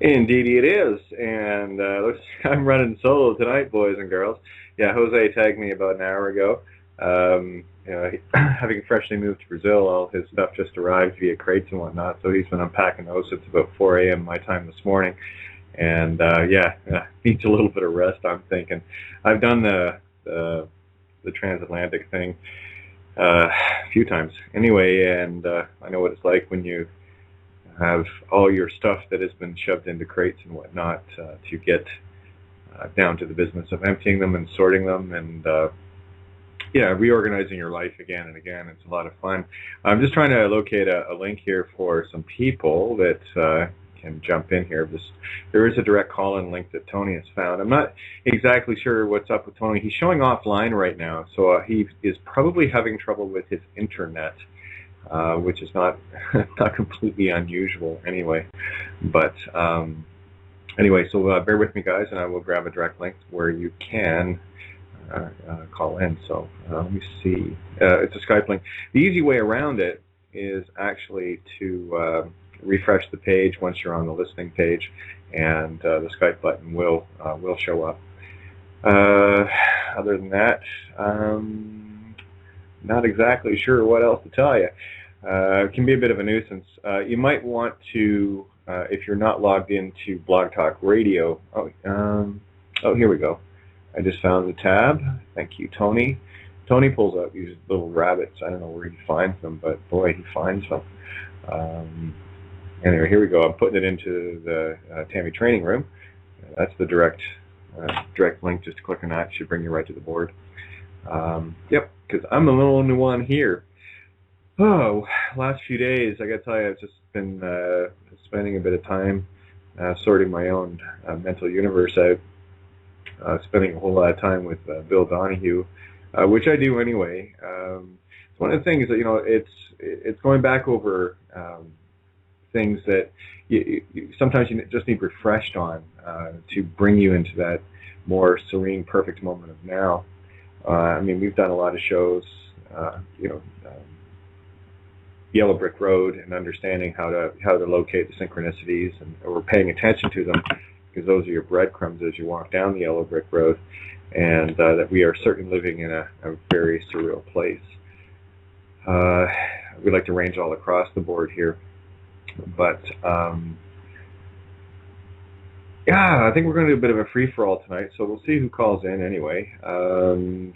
Indeed it is, and I'm running solo tonight, boys and girls. Yeah, Jose tagged me about an hour ago. Having freshly moved to Brazil, all his stuff just arrived via crates and whatnot, so he's been unpacking those. It's about 4 a.m. my time this morning, and needs a little bit of rest. I'm thinking. I've done the transatlantic thing a few times anyway, and I know what it's like when you have all your stuff that has been shoved into crates and whatnot to get down to the business of emptying them and sorting them and reorganizing your life again and again. It's a lot of fun. I'm just trying to locate a link here for some people that can jump in here. There is a direct call-in link that Tony has found. I'm not exactly sure what's up with Tony. He's showing offline right now, so he is probably having trouble with his internet. Which is not not completely unusual anyway. But anyway, so bear with me, guys, and I will grab a direct link where you can call in. So let me see. It's a Skype link. The easy way around it is actually to refresh the page once you're on the listening page, and the Skype button will show up. Other than that, not exactly sure what else to tell you. It can be a bit of a nuisance. You might want to, if you're not logged into Blog Talk Radio. Here we go. I just found the tab. Thank you, Tony. Tony pulls out these little rabbits. I don't know where he finds them, but boy, he finds them. Anyway, here we go. I'm putting it into the Tammy training room. That's the direct link. Just click on that. It should bring you right to the board. Yep, because I'm the only one here. Oh, last few days, I got to tell you, I've just been spending a bit of time sorting my own mental universe out, spending a whole lot of time with Bill Donahue, which I do anyway. It's one of the things that, it's going back over things that sometimes you just need refreshed on to bring you into that more serene, perfect moment of now. We've done a lot of shows, Yellow Brick Road, and understanding how to locate the synchronicities, and we're paying attention to them because those are your breadcrumbs as you walk down the Yellow Brick Road, and that we are certainly living in a very surreal place. We like to range all across the board here, but I think we're going to do a bit of a free-for-all tonight, so we'll see who calls in anyway.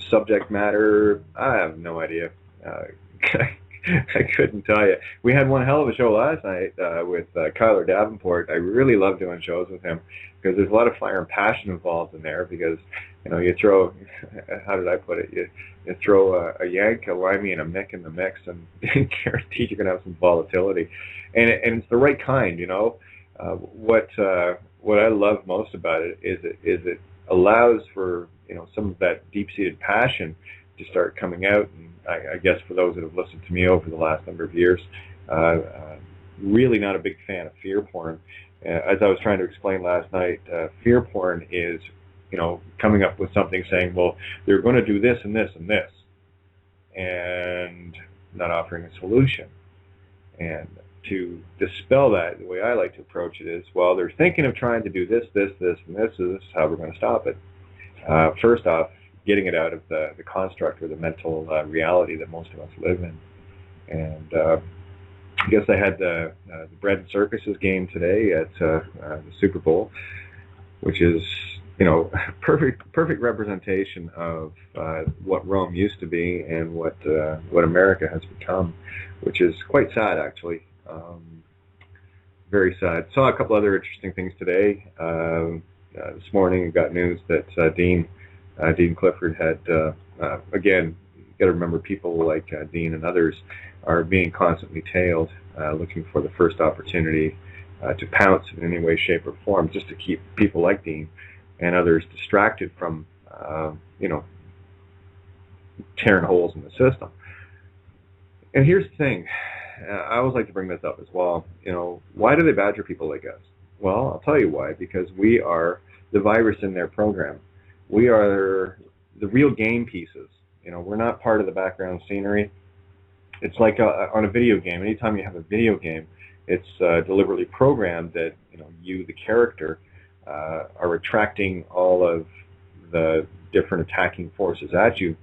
Subject matter, I have no idea. I couldn't tell you. We had one hell of a show last night with Kyler Davenport. I really love doing shows with him because there's a lot of fire and passion involved in there because, you throw, how did I put it? You throw a yank, a limey, and a mick in the mix, and guaranteed you're going to have some volatility. And it's the right kind, What I love most about it is it allows for, some of that deep-seated passion to start coming out. And I guess for those that have listened to me over the last number of years, really not a big fan of fear porn. As I was trying to explain last night, fear porn is, coming up with something saying, well, they're going to do this and this and this, and not offering a solution. And to dispel that, the way I like to approach it is, well, they're thinking of trying to do this, this, this, and this, so this is how we're going to stop it. First off, getting it out of the construct or the mental reality that most of us live in. And I guess I had the bread and circuses game today at the Super Bowl, which is, perfect representation of what Rome used to be and what America has become, which is quite sad, actually. Very sad. Saw a couple other interesting things today. This morning, I got news that Dean Clifford had, again, you got to remember people like Dean and others are being constantly tailed, looking for the first opportunity to pounce in any way, shape, or form, just to keep people like Dean and others distracted from, tearing holes in the system. And here's the thing. I always like to bring this up as well. Why do they badger people like us? Well, I'll tell you why. Because we are the virus in their program. We are the real game pieces. We're not part of the background scenery. It's like on a video game. Anytime you have a video game, It's deliberately programmed that you, the character, are attracting all of the different attacking forces at you.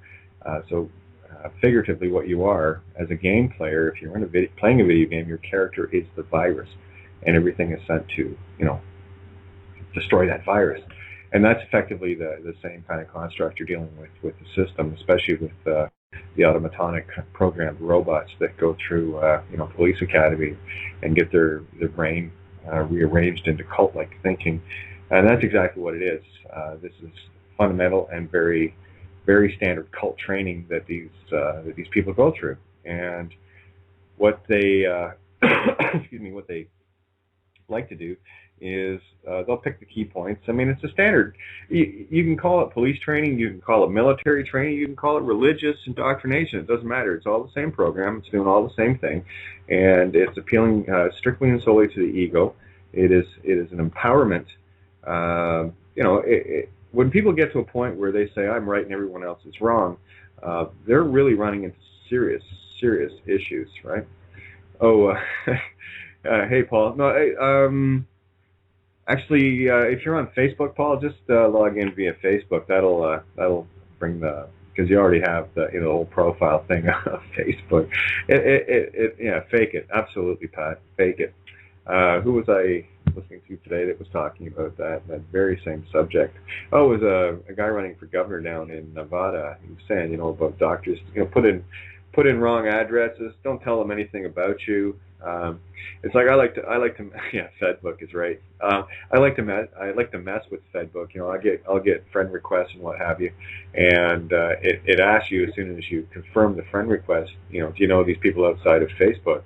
Figuratively, what you are as a game player, if you're playing a video game, your character is the virus, and everything is sent to destroy that virus. And that's effectively the same kind of construct you're dealing with the system, especially with the automatonic programmed robots that go through police academy and get their brain rearranged into cult-like thinking. And that's exactly what it is. This is fundamental and very, very standard cult training that these people go through. And what they excuse me, what they like to do is they'll pick the key points. I mean, it's a standard. You can call it police training, you can call it military training, you can call it religious indoctrination. It doesn't matter. It's all the same program. It's doing all the same thing, and it's appealing strictly and solely to the ego. It is an empowerment. When people get to a point where they say I'm right and everyone else is wrong, they're really running into serious issues, right? Oh, hey, Paul. No, actually, if you're on Facebook, Paul, just log in via Facebook. That'll bring because you already have the whole profile thing on Facebook. Fake it. Absolutely, Pat. Fake it. Who was I listening to today that was talking about that very same subject? Oh, it was a guy running for governor down in Nevada. He was saying, about doctors, put in wrong addresses. Don't tell them anything about you. It's like I like to yeah, Fedbook is right. I like to mess with Fedbook. I'll get friend requests and what have you, and it asks you as soon as you confirm the friend request. Do you know these people outside of Facebook?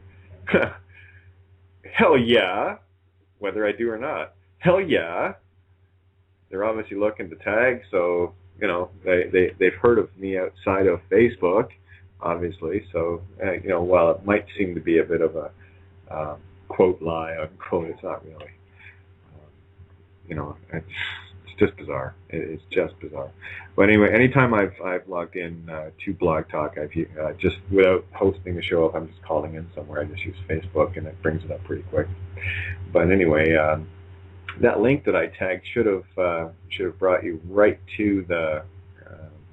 Hell yeah, whether I do or not. Hell yeah, they're obviously looking to tag, so they've heard of me outside of Facebook, obviously. So while it might seem to be a bit of a quote lie unquote, it's not really. It's just bizarre. It's just bizarre. But anyway, anytime I've logged in to Blog Talk, I've just without hosting the show, if I'm just calling in somewhere, I just use Facebook, and it brings it up pretty quick. But anyway, that link that I tagged should have brought you right to the.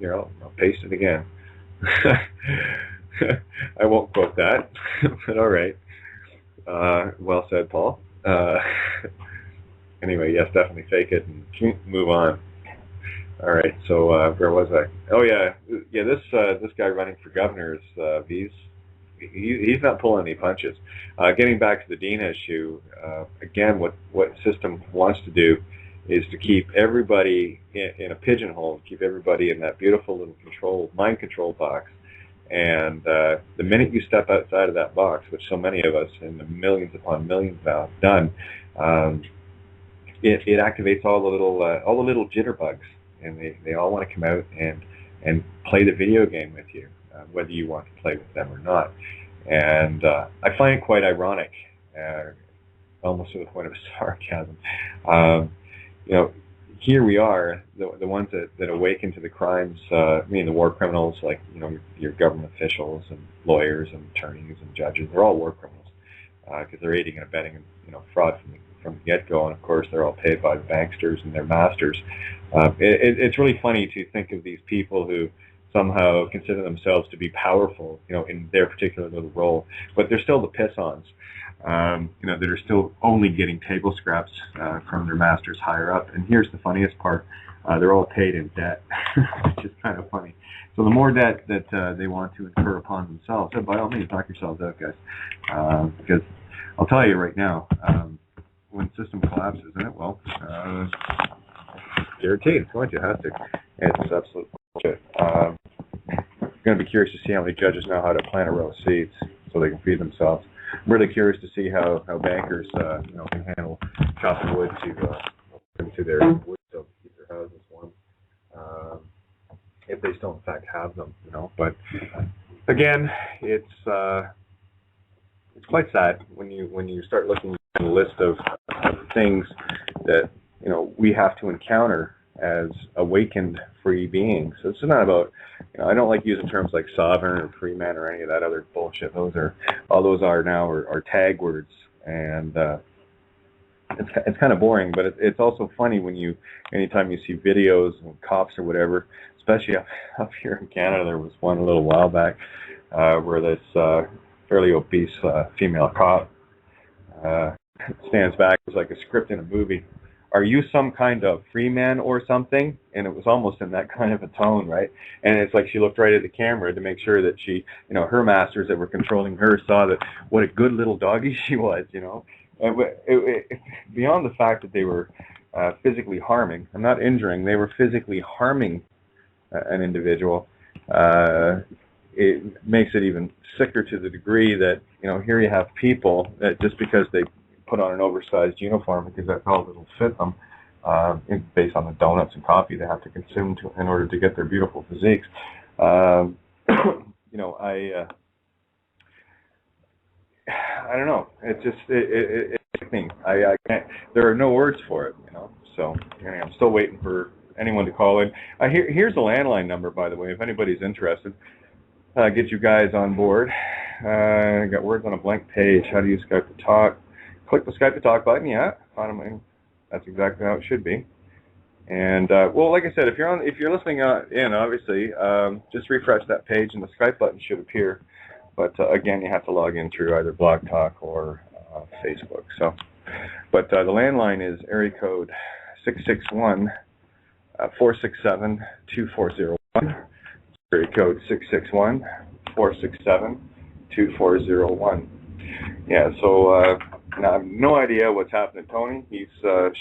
I'll paste it again. I won't quote that, but all right. Well said, Paul. Anyway, yes, definitely fake it and move on. All right, so where was I? Oh yeah. This guy running for governor is he's not pulling any punches. Getting back to the Dean issue, again, what system wants to do is to keep everybody in a pigeonhole, keep everybody in that beautiful little mind control box. And the minute you step outside of that box, which so many of us in the millions upon millions now have done, it activates all the little jitterbugs, and they all want to come out and play the video game with you, whether you want to play with them or not. And I find it quite ironic, almost to the point of sarcasm. Here we are, the ones that awaken to the crimes, the war criminals, like your government officials and lawyers and attorneys and judges. They're all war criminals because they're aiding and abetting fraud from the get-go, and of course they're all paid by the banksters and their masters. It's really funny to think of these people who somehow consider themselves to be powerful, in their particular little role, but they're still the piss-ons. That are still only getting table scraps from their masters higher up. And here's the funniest part: they're all paid in debt, which is kind of funny. So the more debt that they want to incur upon themselves, by all means, knock yourselves out, guys. Because I'll tell you right now, when the system collapses, and it will, guaranteed it's going to have to. It's absolute bullshit. I'm going to be curious to see how many judges know how to plant a row of seeds so they can feed themselves. I'm really curious to see how bankers can handle chopping wood to their wood to keep their houses warm, if they still in fact have them. But again, it's quite sad when you start looking at the list of things that we have to encounter as awakened free beings. So it's not about, I don't like using terms like sovereign or free man or any of that other bullshit. All those are now tag words and it's kind of boring, but it's also funny when anytime you see videos of cops or whatever, especially up here in Canada. There was one a little while back where this fairly obese female cop stands back. It was like a script in a movie. Are you some kind of free man or something? And it was almost in that kind of a tone, right? And it's like she looked right at the camera to make sure that her masters that were controlling her saw that what a good little doggy she was, And beyond the fact that they were physically harming, I'm not injuring, they were physically harming an individual. It makes it even sicker to the degree that, here you have people that just because they put on an oversized uniform because that's all that'll fit them, based on the donuts and coffee they have to consume in order to get their beautiful physiques. I don't know. It's just it's sickening. I can't. There are no words for it. So I'm still waiting for anyone to call in. Here's a landline number, by the way, if anybody's interested. Get you guys on board. I got words on a blank page. How do you Skype to talk? Click the Skype to talk button. Yeah, that's exactly how it should be. And well, like I said, if you're listening in, obviously, just refresh that page and the Skype button should appear. But again, you have to log in through either Blog Talk or Facebook. So, but the landline is area code 661-467-2401. Area code 661-467-2401. Yeah. So now I have no idea what's happened to Tony. He's still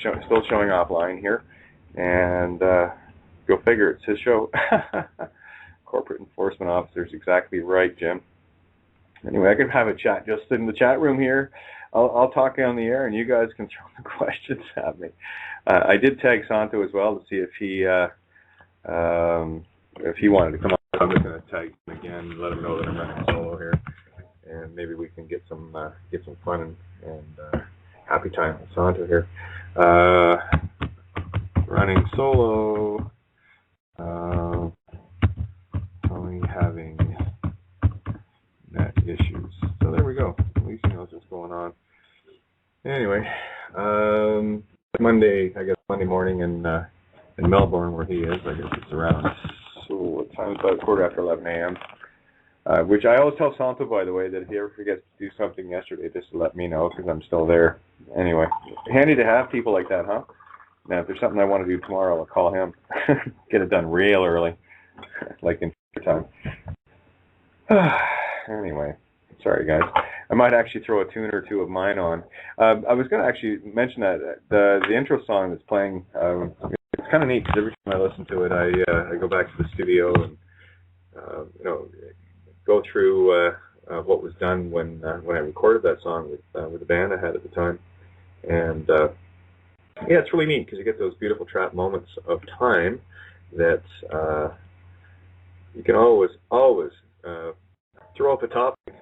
showing offline here, and go figure, it's his show. Corporate enforcement officers, exactly right, Jim. Anyway, I could have a chat just in the chat room here. I'll talk on the air, and you guys can throw the questions at me. I did tag Santo as well to see if he wanted to come on. I'm just going to tag him again and let him know that I'm running solo here, and maybe we can get some fun and happy time with Santo here. Running solo. Only having net issues. So there we go. At least he knows what's going on. Anyway, Monday morning in Melbourne, where he is. I guess it's around, what time is that? 11:15 a.m. Which I always tell Santo, by the way, that if he ever forgets to do something yesterday, just to let me know, because I'm still there. Anyway, handy to have people like that, huh? Now, if there's something I want to do tomorrow, I'll call him. Get it done real early, like in time. Anyway, sorry, guys. I might actually throw a tune or two of mine on. I was going to actually mention that the intro song that's playing, it's kind of neat, because every time I listen to it, I go back to the studio and, go through what was done when I recorded that song with the band I had at the time. And, yeah, it's really neat, because you get those beautiful trap moments of time that you can always throw up a topic.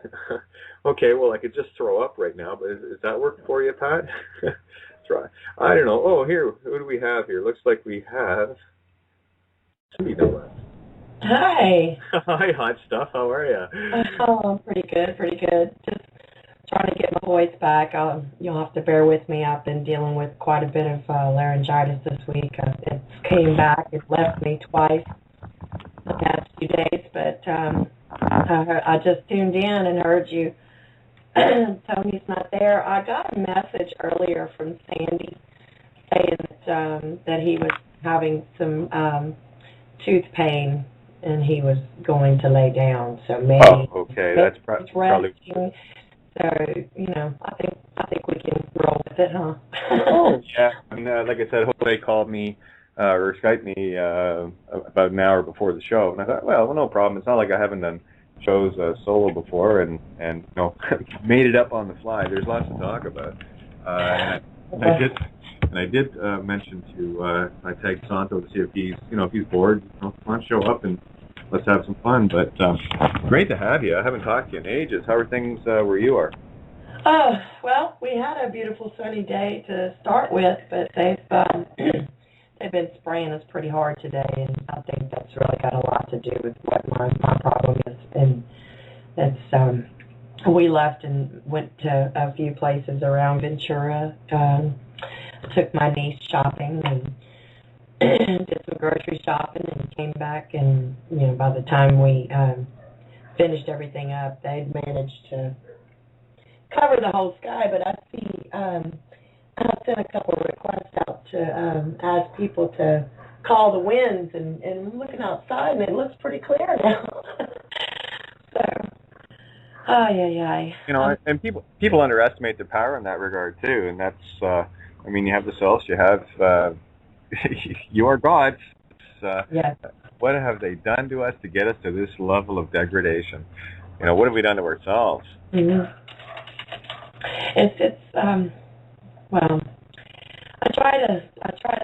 Okay, well, I could just throw up right now, but is that working for you, Pat? Try. I don't know. Oh, here, who do we have here? Looks like we have Cindy Noah. Hi. Hi, hot stuff. How are you? Oh, pretty good. Just trying to get my voice back. You'll have to bear with me. I've been dealing with quite a bit of laryngitis this week. It came back. It left me twice the past few days, but I just tuned in and heard you. Tony's not there. I got a message earlier from Sandy saying that he was having some tooth pain and he was going to lay down. So maybe that's probably. So I think we can roll with it, huh? Oh yeah, and like I said, Jose called me or Skyped me about an hour before the show, and I thought, well, no problem. It's not like I haven't done shows solo before, and made it up on the fly. There's lots to talk about. And I did mention to I tagged Santo to see if he's bored. Come on, show up and let's have some fun. But great to have you. I haven't talked to you in ages. How are things where you are? Well, we had a beautiful sunny day to start with, but they've been spraying us pretty hard today, and I think that's really got a lot to do with what my problem is, and that's we left and went to a few places around Ventura. Took my niece shopping and did some grocery shopping and came back, and by the time we finished everything up, they'd managed to cover the whole sky. But I see I sent a couple of requests out to ask people to call the winds, and looking outside, and it looks pretty clear now. So, ay. And people underestimate the power in that regard too, and that's you have the cells, you have you are gods. Yes. What have they done to us to get us to this level of degradation? What have we done to ourselves? Mm-hmm. It's well, I try to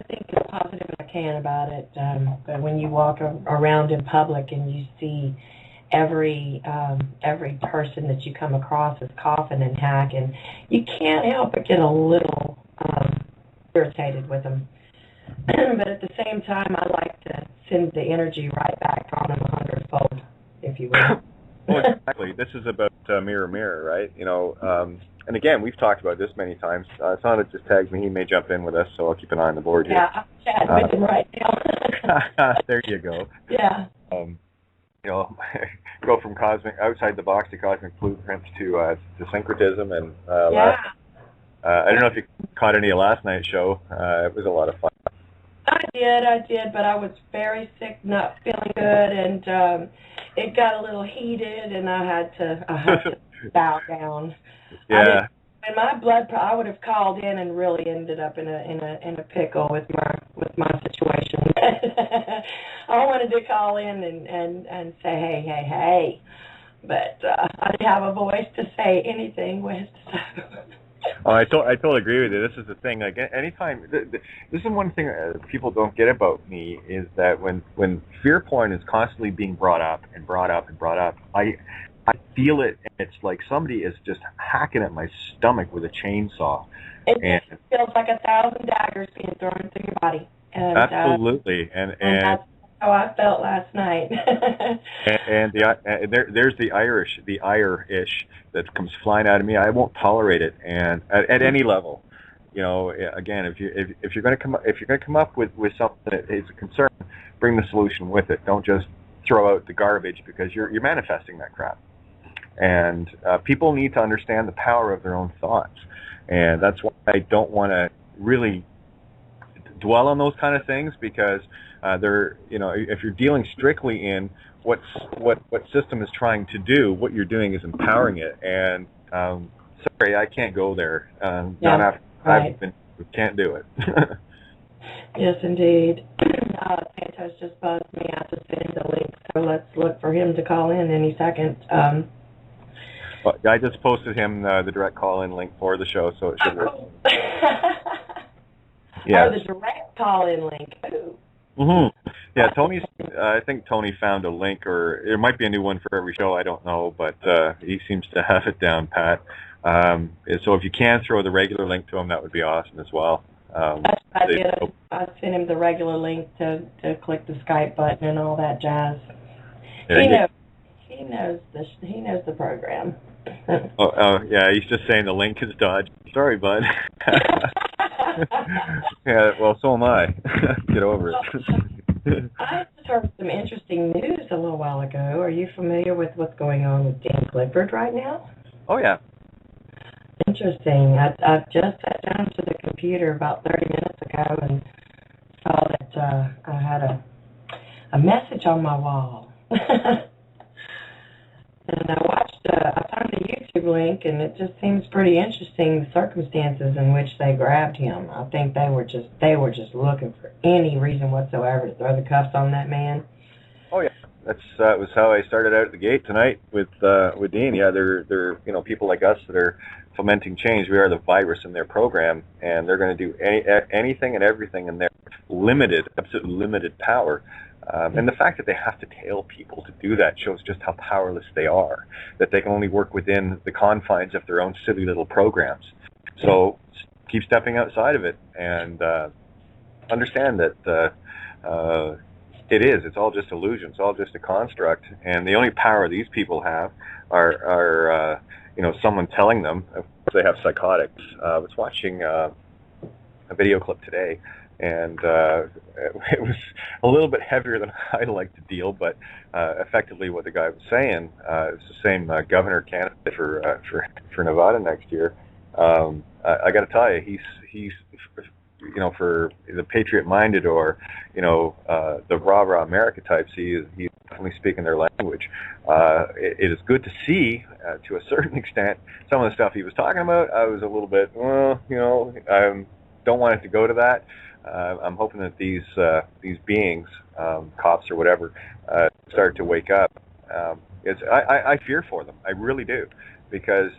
think as positive as I can about it. But when you walk around in public and you see every person that you come across is coughing and hacking, you can't help but get a little irritated with them. But at the same time, I like to send the energy right back on them 100-fold, if you will. Well, exactly. This is about mirror, right? And again, we've talked about this many times. Sonnet just tags me. He may jump in with us, so I'll keep an eye on the board here. Yeah, I'm chatting with him right now. There you go. Yeah. Go from outside the box to cosmic blueprints to syncretism, and I don't know if you caught any of last night's show. It was a lot of fun. I did, but I was very sick, not feeling good, and it got a little heated, and I had to bow down. Yeah. And my I would have called in and really ended up in a pickle with my situation. I wanted to call in and say hey, but I didn't have a voice to say anything with. Oh, I totally agree with you. This is the thing. Like anytime, this is one thing people don't get about me is that when fear porn is constantly being brought up, I feel it, and it's like somebody is just hacking at my stomach with a chainsaw. It feels like 1,000 daggers being thrown through your body. And, absolutely, and that's how I felt last night. and there's the ire-ish that comes flying out of me. I won't tolerate it, and at any level. Again, if you're going to come up with something that is a concern, bring the solution with it. Don't just throw out the garbage, because you're manifesting that crap. And people need to understand the power of their own thoughts, and that's why I don't want to really dwell on those kind of things, because if you're dealing strictly in what system is trying to do, what you're doing is empowering it. And sorry, I can't go there. Not after right. We can't do it. Yes, indeed. Santos just buzzed me out to send him the link, so let's look for him to call in any second. Well, I just posted him the direct call-in link for the show, so it should work. Yeah. Oh, the direct call-in link. Ooh. Mm-hmm. Yeah, I think Tony found a link, or there might be a new one for every show. I don't know, but he seems to have it down pat. So if you can throw the regular link to him, that would be awesome as well. I did. I sent him the regular link to click the Skype button and all that jazz. He knows the program. Yeah, he's just saying the link is dodged. Sorry, bud. Yeah, well, so am I. Get over it. I just heard some interesting news a little while ago. Are you familiar with what's going on with Dan Clifford right now? Oh, yeah. Interesting. I just sat down to the computer about 30 minutes ago and saw that I had a message on my wall. And I found a YouTube link, and it just seems pretty interesting, the circumstances in which they grabbed him. I think they were just looking for any reason whatsoever to throw the cuffs on that man. Oh yeah, that was how I started out at the gate tonight with Dean. Yeah, they're people like us that are fomenting change. We are the virus in their program, and they're going to do anything and everything in their absolutely limited power. And the fact that they have to tail people to do that shows just how powerless they are, that they can only work within the confines of their own silly little programs. So keep stepping outside of it and understand that it's all just illusion. It's all just a construct. And the only power these people have are someone telling them. Of course, they have psychotics. I was watching a video clip today, and it was a little bit heavier than I like to deal, but effectively what the guy was saying, it's the same governor candidate for Nevada next year. I got to tell you, he's for the patriot-minded or the rah-rah America types, he's definitely speaking their language. It is good to see, to a certain extent, some of the stuff he was talking about. I was a little bit, I don't want it to go to that. I'm hoping that these beings, cops or whatever, start to wake up. I fear for them. I really do, because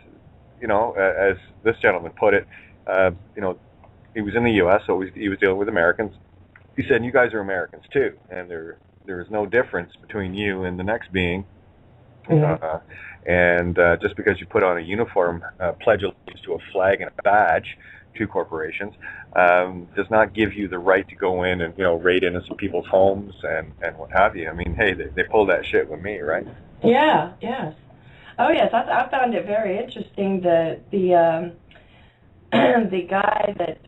as this gentleman put it, he was in the U.S., so he was dealing with Americans. He said, "You guys are Americans too, and there is no difference between you and the next being." Mm-hmm. And just because you put on a uniform, pledge allegiance to a flag and a badge to corporations, does not give you the right to go in and raid innocent people's homes and what have you. I mean, hey, they pulled that shit with me, right? Yeah. Yes. Oh yes, I found it very interesting that the guy that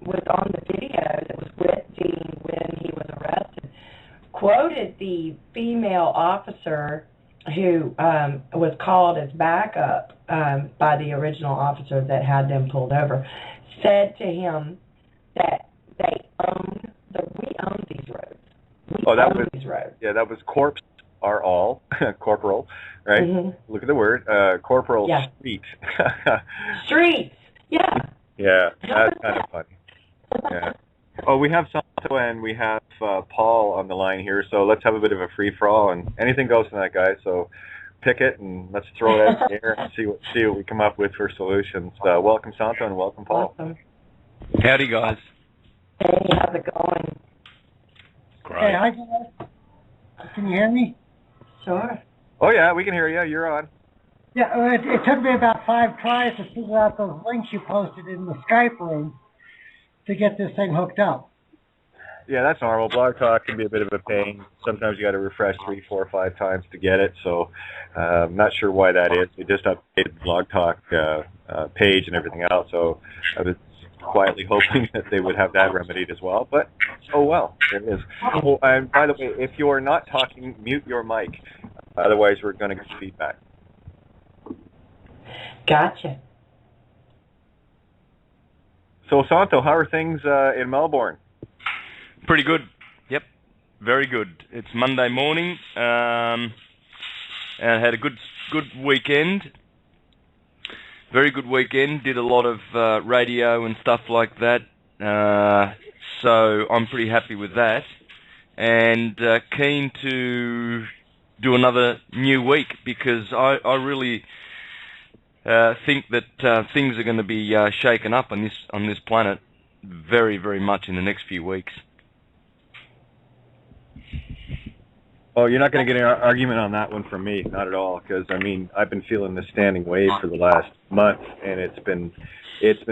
was on the video that was with Dean when he was arrested quoted the female officer who was called as backup by the original officer that had them pulled over, said to him that we own these roads. These roads. Yeah, that was Corpse are all corporal, right? Mm-hmm. Look at the word corporal. Yeah. Street. Streets. Yeah. Yeah, that's kind of funny. Yeah. Oh, we have Santo and we have Paul on the line here, so let's have a bit of a free-for-all, and anything goes tonight, guys, so pick it and let's throw it out in the air and see what we come up with for solutions. Welcome, Santo, and welcome, Paul. Awesome. Howdy, guys. Hey, how's it going? Great. Hey, hi, guys. Can you hear me? Sure. Oh, yeah, we can hear you. You're on. Yeah, it took me about 5 tries to figure out those links you posted in the Skype room to get this thing hooked up. Yeah, that's normal. Blog Talk can be a bit of a pain. Sometimes you got to refresh 3, 4, 5 times to get it. So, I'm not sure why that is. We just updated the Blog Talk page and everything else. So, I was quietly hoping that they would have that remedied as well. But oh well, it is. Oh, and by the way, if you are not talking, mute your mic. Otherwise, we're going to get feedback. Gotcha. So, Santo, how are things in Melbourne? Pretty good. Yep, very good. It's Monday morning, and I had a good weekend. Very good weekend. Did a lot of radio and stuff like that. So I'm pretty happy with that, and keen to do another new week because I really think that things are going to be shaken up on this planet very, very much in the next few weeks. Oh, you're not going to get an argument on that one from me, not at all. Because I mean, I've been feeling this standing wave for the last month, and it's been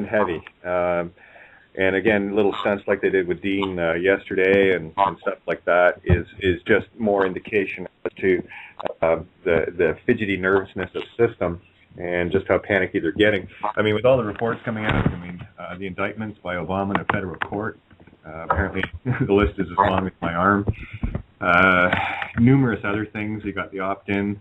heavy. And again, little stunts like they did with Dean yesterday and stuff like that is just more indication as to the fidgety nervousness of the system and just how panicky they're getting. I mean, with all the reports coming out, I mean, the indictments by Obama in a federal court. Apparently, the list is as long as my arm. Numerous other things. You got the opt-in,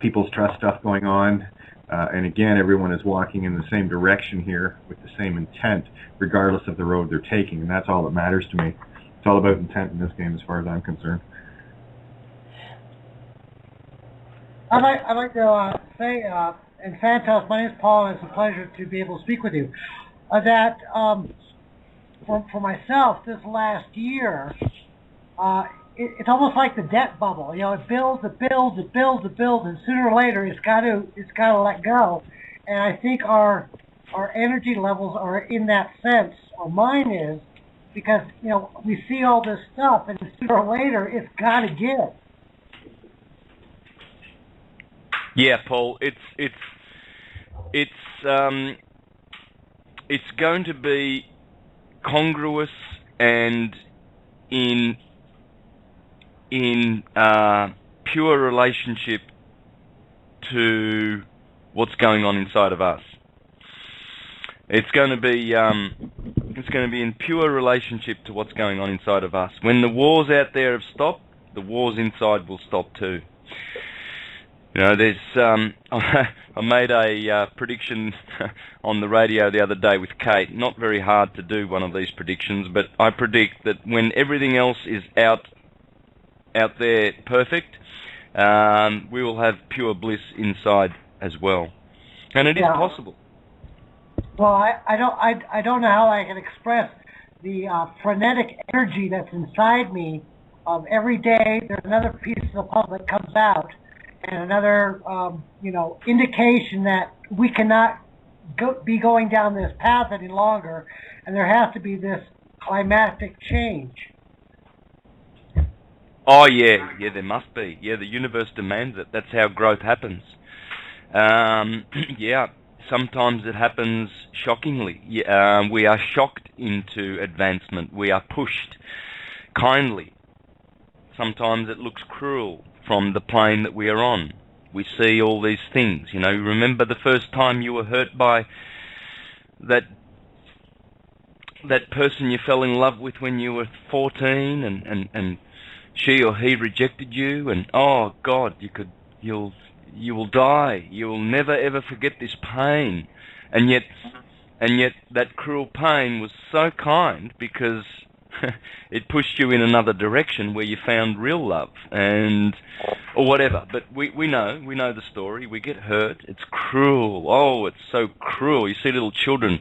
people's trust stuff going on. And again, everyone is walking in the same direction here with the same intent, regardless of the road they're taking. And that's all that matters to me. It's all about intent in this game as far as I'm concerned. I'd like to say, and Santos, my name is Paul, and it's a pleasure to be able to speak with you. That for myself, this last year, it's almost like the debt bubble. You know, it builds, and sooner or later, it's got to let go. And I think our energy levels are in that sense, or mine is, because we see all this stuff, and sooner or later, it's got to give. Yeah, Paul, it's going to be congruous and in pure relationship to what's going on inside of us. It's going to be in pure relationship to what's going on inside of us. When the wars out there have stopped, the wars inside will stop too. You know, I made a prediction on the radio the other day with Kate. Not very hard to do one of these predictions, but I predict that when everything else is out there perfect, we will have pure bliss inside as well, and it is possible. Well, I don't know how I can express the frenetic energy that's inside me. Every day there's another piece of the puzzle that comes out, and another indication that we cannot be going down this path any longer, and there has to be this climatic change. Oh yeah, there must be. Yeah, the universe demands it. That's how growth happens. Yeah. Sometimes it happens shockingly. We are shocked into advancement. We are pushed kindly. Sometimes it looks cruel from the plane that we are on. We see all these things. You know, remember the first time you were hurt by that person you fell in love with when you were 14, and she or he rejected you, and oh God, you will die. You will never ever forget this pain. And yet that cruel pain was so kind, because it pushed you in another direction where you found real love, or whatever. But we know the story. We get hurt. It's cruel. Oh, it's so cruel. You see little children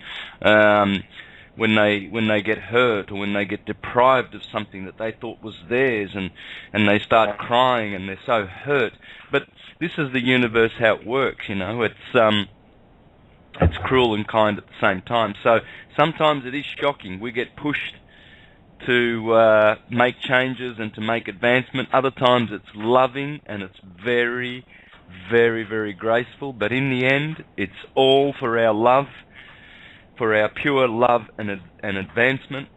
when they get hurt, or when they get deprived of something that they thought was theirs, and they start crying, and they're so hurt. But this is the universe, how it works, you know. It's cruel and kind at the same time. So sometimes it is shocking. We get pushed to make changes and to make advancement. Other times it's loving, and it's very, very, very graceful. But in the end, it's all for our love, for our pure love and advancement.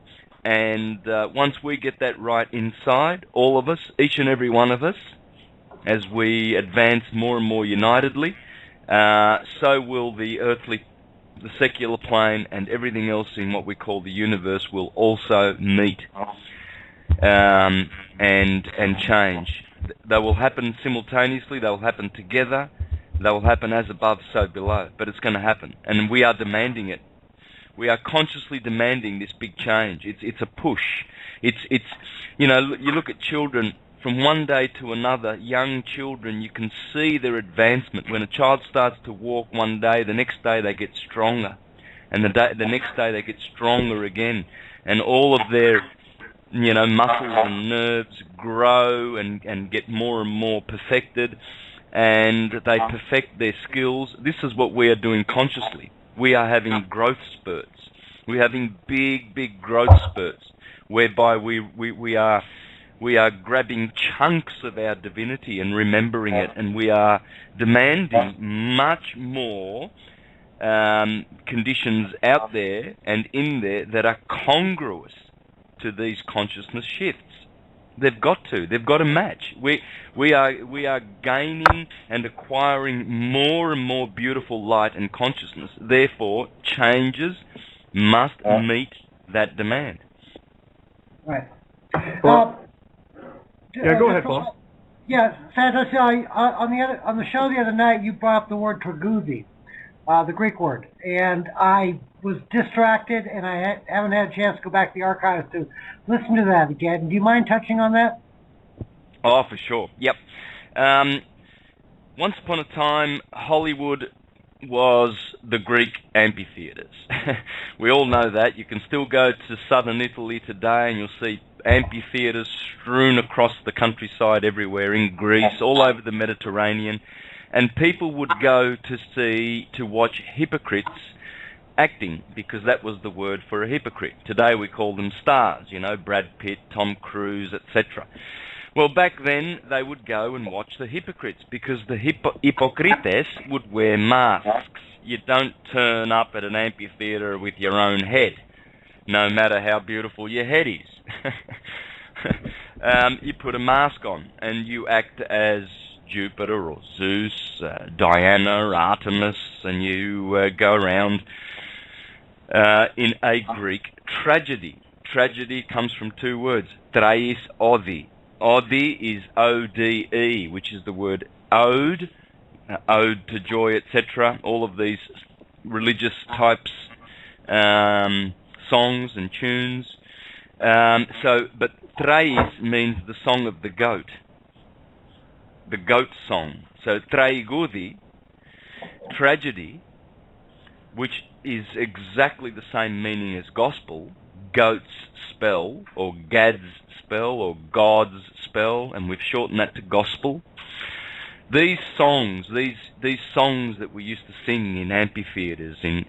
And once we get that right inside, all of us, each and every one of us, as we advance more and more unitedly, so will the secular plane, and everything else in what we call the universe will also meet and change. They will happen simultaneously. They will happen together. They will happen as above, so below. But it's going to happen, and we are demanding it. We are consciously demanding this big change. It's a push. It's you look at children. From one day to another, young children, you can see their advancement. When a child starts to walk one day, the next day they get stronger, and the next day they get stronger again, and all of their muscles and nerves grow and get more and more perfected, and they perfect their skills. This is what we are doing consciously. We are having growth spurts. We're having big growth spurts, whereby we are grabbing chunks of our divinity and remembering it, and we are demanding much more conditions out there and in there that are congruous to these consciousness shifts. They've got to match. We are gaining and acquiring more and more beautiful light and consciousness. Therefore, changes must meet that demand. Right. Yeah, go ahead, Paul. Yeah, Santos, on the show the other night, you brought up the word traguzi, the Greek word, and I was distracted, and I haven't had a chance to go back to the archives to listen to that again. Do you mind touching on that? Oh, for sure. Yep. Once upon a time, Hollywood was the Greek amphitheatres. We all know that. You can still go to southern Italy today, and you'll see amphitheatres strewn across the countryside everywhere, in Greece, all over the Mediterranean, and people would go to watch hypocrites acting, because that was the word for a hypocrite. Today we call them stars, Brad Pitt, Tom Cruise, etc. Well, back then they would go and watch the hypocrites, because the hypocrites would wear masks. You don't turn up at an amphitheatre with your own head, no matter how beautiful your head is. You put a mask on and you act as Jupiter or Zeus, Diana, Artemis, and you go around in a Greek tragedy. Tragedy comes from two words, Thrais Odi. Odi is O-D-E, which is the word ode, ode to joy, etc. All of these religious types, songs and tunes. But Thrais means the song of the goat song. So Traigudi, tragedy, which is exactly the same meaning as gospel, goat's spell, or Gad's spell, or God's spell, and we've shortened that to gospel. These songs that we used to sing in amphitheatres, in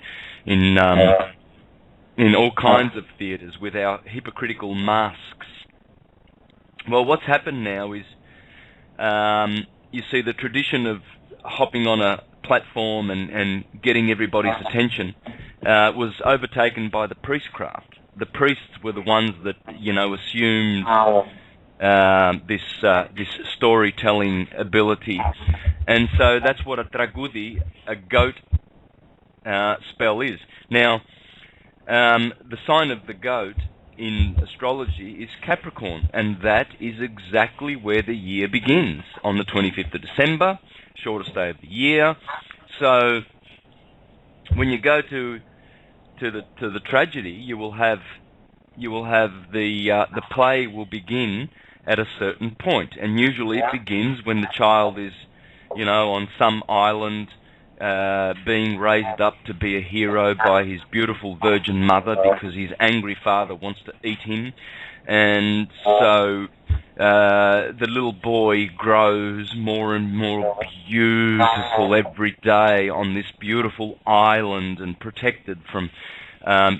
all kinds of theatres with our hypocritical masks. Well, what's happened now is, you see, the tradition of hopping on a platform and getting everybody's attention was overtaken by the priestcraft. The priests were the ones that, assumed this storytelling ability, and so that's what a tragudi, a goat spell, is. Now, the sign of the goat in astrology is Capricorn, and that is exactly where the year begins, on the 25th of December, shortest day of the year. So when you go to the tragedy, you will have the play will begin at a certain point, and usually it begins when the child is, on some island, being raised up to be a hero by his beautiful virgin mother because his angry father wants to eat him. And so the little boy grows more and more beautiful every day on this beautiful island, and protected from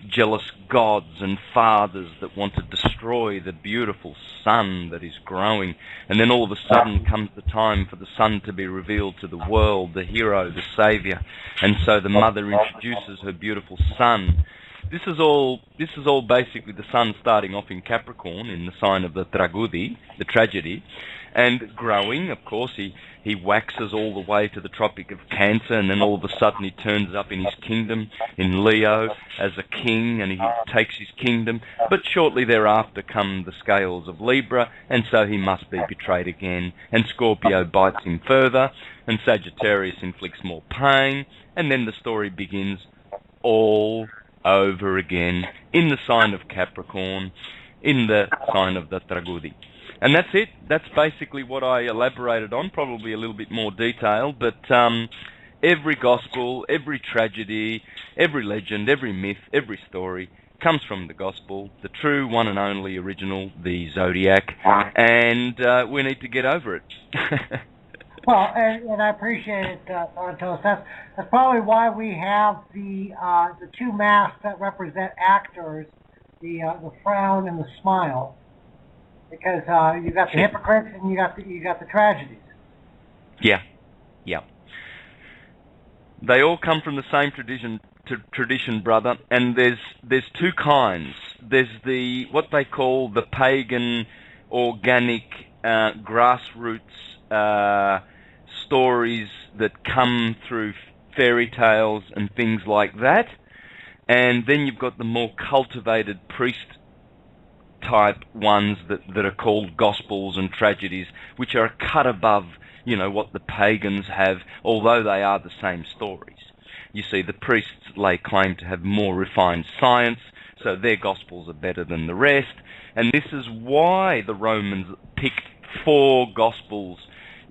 jealous gods and fathers that want to destroy the beautiful sun that is growing. And then all of a sudden comes the time for the sun to be revealed to the world, the hero, the saviour. And so the mother introduces her beautiful son. This is all basically the sun starting off in Capricorn, in the sign of the tragudi, the tragedy, and growing. Of course, he waxes all the way to the Tropic of Cancer, and then all of a sudden he turns up in his kingdom in Leo as a king, and he takes his kingdom. But shortly thereafter come the scales of Libra, and so he must be betrayed again, and Scorpio bites him further, and Sagittarius inflicts more pain, and then the story begins all over again in the sign of Capricorn, in the sign of the tragudi. And that's it. That's basically what I elaborated on, probably a little bit more detail, but every gospel, every tragedy, every legend, every myth, every story comes from the gospel, the true, one and only original, the zodiac, and we need to get over it. Well, and I appreciate it, Santos. That's probably why we have the two masks that represent actors, the frown and the smile, because you got the hypocrites and you got the tragedies. Yeah. They all come from the same tradition, brother. And there's two kinds. There's what they call the pagan, organic, grassroots stories that come through fairy tales and things like that, and then you've got the more cultivated priest type ones that are called gospels and tragedies, which are a cut above what the pagans have, although they are the same stories. You see, the priests lay claim to have more refined science, so their gospels are better than the rest, and this is why the Romans picked 4 gospels.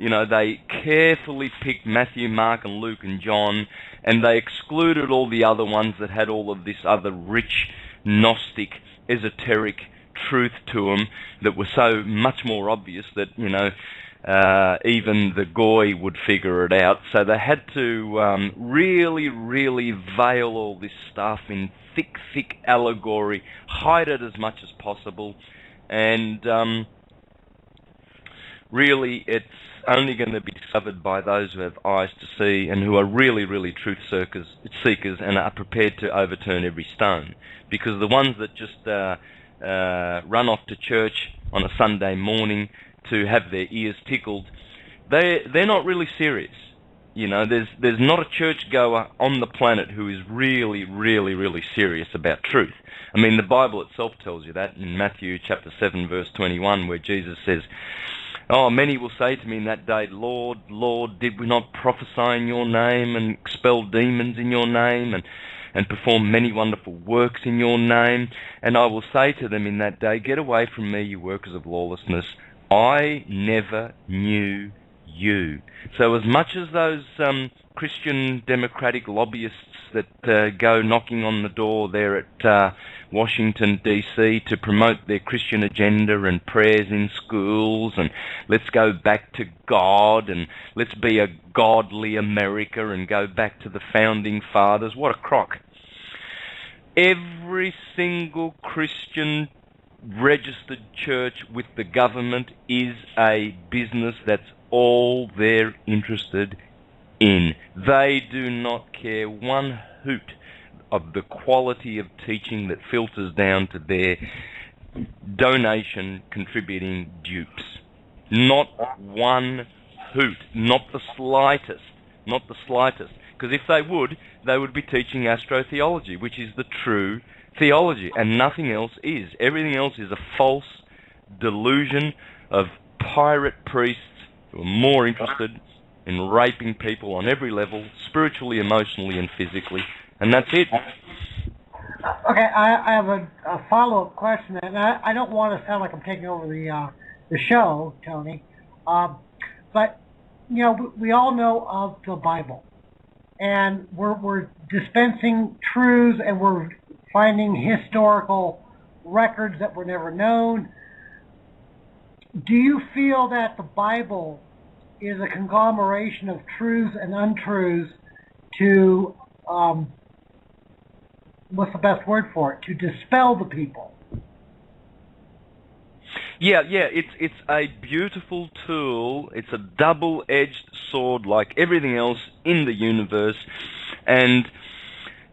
They carefully picked Matthew, Mark, and Luke, and John, and they excluded all the other ones that had all of this other rich, Gnostic, esoteric truth to them that were so much more obvious that, even the goy would figure it out. So they had to really, really veil all this stuff in thick allegory, hide it as much as possible, and really it's only going to be discovered by those who have eyes to see and who are really, really truth seekers and are prepared to overturn every stone. Because the ones that just run off to church on a Sunday morning to have their ears tickled, they're not really serious. There's not a churchgoer on the planet who is really, really, really serious about truth. I mean, the Bible itself tells you that in Matthew chapter 7, verse 21, where Jesus says, "Oh, many will say to me in that day, Lord, Lord, did we not prophesy in your name and expel demons in your name and perform many wonderful works in your name? And I will say to them in that day, get away from me, you workers of lawlessness. I never knew you." So as much as those Christian democratic lobbyists that go knocking on the door there at Washington, D.C. to promote their Christian agenda and prayers in schools and let's go back to God and let's be a godly America and go back to the founding fathers, what a crock. Every single Christian registered church with the government is a business that's all they're interested in. They do not care one hoot of the quality of teaching that filters down to their donation contributing dupes. Not one hoot, not the slightest, not the slightest. Because if they would be teaching astrotheology, which is the true theology, and nothing else is. Everything else is a false delusion of pirate priests who are more interested in raping people on every level, spiritually, emotionally, and physically, and that's it. Okay, I have a follow-up question, and I don't want to sound like I'm taking over the show, Tony, but we all know of the Bible, and we're dispensing truths, and we're finding historical records that were never known. Do you feel that the Bible is a conglomeration of truths and untruths to, what's the best word for it, to dispel the people? Yeah, it's a beautiful tool. It's a double-edged sword like everything else in the universe, and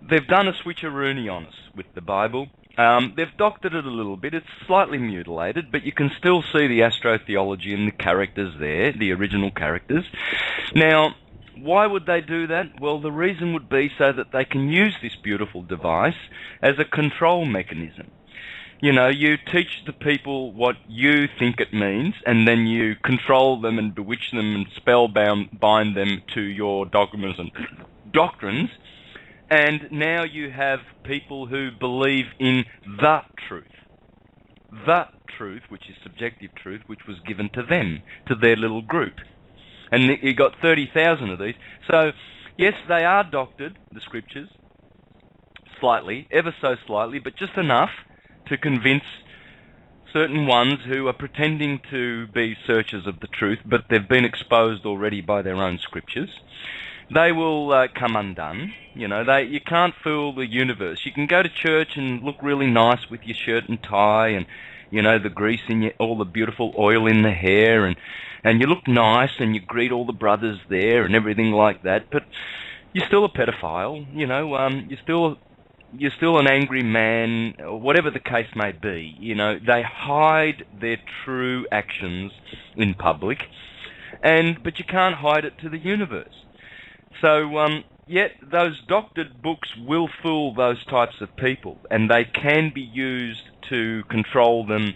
they've done a switcheroony on us with the Bible. They've doctored it a little bit. It's slightly mutilated, but you can still see the astrotheology and the characters there, the original characters. Now, why would they do that? Well, the reason would be so that they can use this beautiful device as a control mechanism. You teach the people what you think it means, and then you control them and bewitch them and bind them to your dogmas and doctrines. And now you have people who believe in the truth, which is subjective truth, which was given to them, to their little group. And you got 30,000 of these. So, yes, they are doctored, the scriptures, slightly, ever so slightly, but just enough to convince certain ones who are pretending to be searchers of the truth, but they've been exposed already by their own scriptures. They will come undone. You can't fool the universe. You can go to church and look really nice with your shirt and tie and, the grease in all the beautiful oil in the hair and you look nice and you greet all the brothers there and everything like that, but you're still a pedophile, you're still an angry man, or whatever the case may be. They hide their true actions in public, but you can't hide it to the universe. So, yet those doctored books will fool those types of people, and they can be used to control them.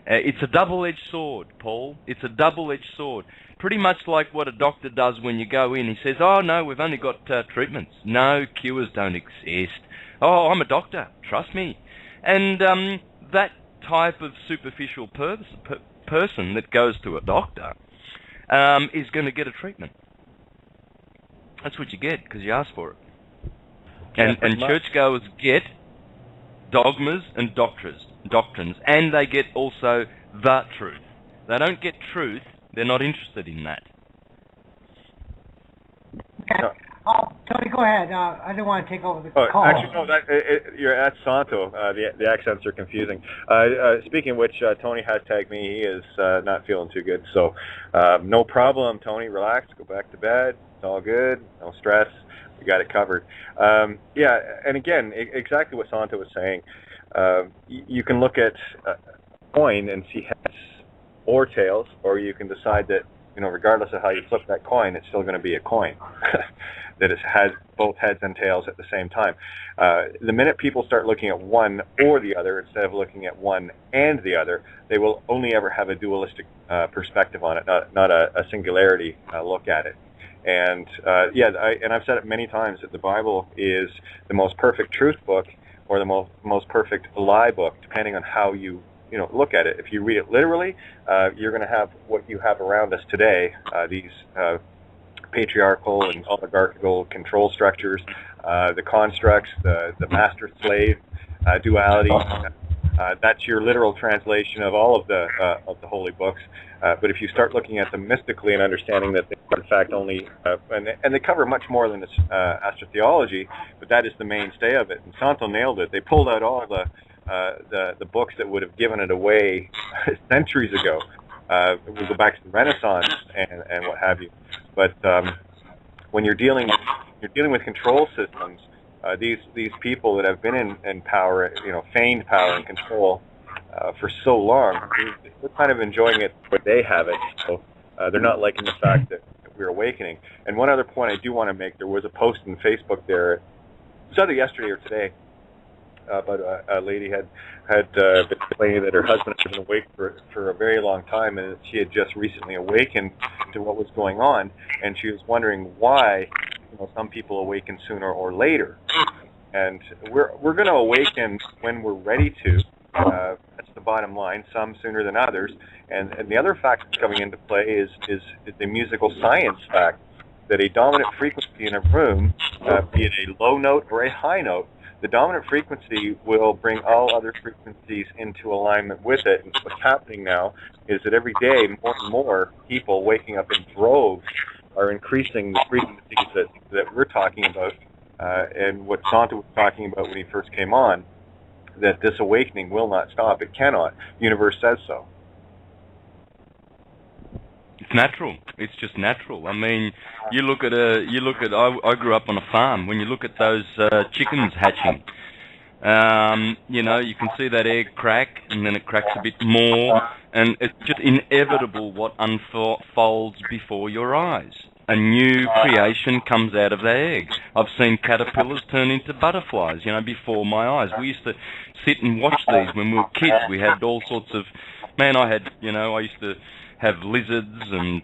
It's a double-edged sword, Paul. It's a double-edged sword. Pretty much like what a doctor does when you go in. He says, "Oh, no, we've only got treatments. No, cures don't exist. Oh, I'm a doctor. Trust me." And that type of superficial person that goes to a doctor is going to get a treatment. That's what you get, because you ask for it. And churchgoers get dogmas and doctrines, and they get also the truth. They don't get truth, they're not interested in that. Okay. Tony, go ahead. I didn't want to take over the call. Actually, no, you're at Santo. The accents are confusing. Speaking of which, Tony has tagged me. He is not feeling too good. So no problem, Tony. Relax. Go back to bed. It's all good. No stress. We got it covered. Yeah, and again, exactly what Santo was saying. You can look at a coin and see heads or tails, or you can decide that regardless of how you flip that coin, it's still going to be a coin that has both heads and tails at the same time. The minute people start looking at one or the other instead of looking at one and the other, they will only ever have a dualistic perspective on it, not a singularity look at it. And I've said it many times that the Bible is the most perfect truth book or the most perfect lie book, depending on how you look at it. If you read it literally, you're going to have what you have around us today, these patriarchal and oligarchical control structures, the constructs, the master-slave duality. That's your literal translation of all of the holy books. But if you start looking at them mystically and understanding that they are in fact only, and they cover much more than astrotheology, but that is the mainstay of it. And Santo nailed it. They pulled out all the books that would have given it away centuries ago. We go back to the Renaissance and what have you. But when you're dealing with control systems, these people that have been in power, feigned power and control for so long, they're kind of enjoying it where they have it. So they're not liking the fact that we're awakening. And one other point I do want to make: there was a post on Facebook there, it was either yesterday or today, but a lady had been complaining that her husband had been awake for a very long time, and she had just recently awakened to what was going on, and she was wondering why some people awaken sooner or later. And we're going to awaken when we're ready to. That's the bottom line. Some sooner than others. And the other fact that's coming into play is the musical science fact that a dominant frequency in a room, be it a low note or a high note, the dominant frequency will bring all other frequencies into alignment with it. And what's happening now is that every day more and more people waking up in droves are increasing the frequencies that we're talking about, and what Santo was talking about when he first came on, that this awakening will not stop. It cannot. The universe says so. It's natural. It's just natural. I mean, you look at I grew up on a farm. When you look at those chickens hatching, you can see that egg crack, and then it cracks a bit more, and it's just inevitable what unfolds before your eyes. A new creation comes out of the egg. I've seen caterpillars turn into butterflies, before my eyes. We used to sit and watch these when we were kids. We had all sorts of, I used to have lizards and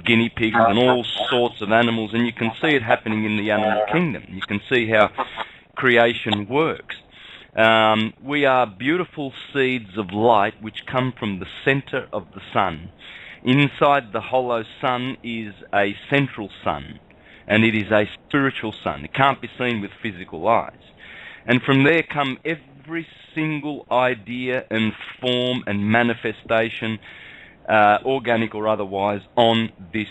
guinea pigs and all sorts of animals, and you can see it happening in the animal kingdom. You can see how creation works. We are beautiful seeds of light which come from the center of the sun. Inside the hollow sun is a central sun, and it is a spiritual sun. It can't be seen with physical eyes. And from there come every single idea and form and manifestation, organic or otherwise, on this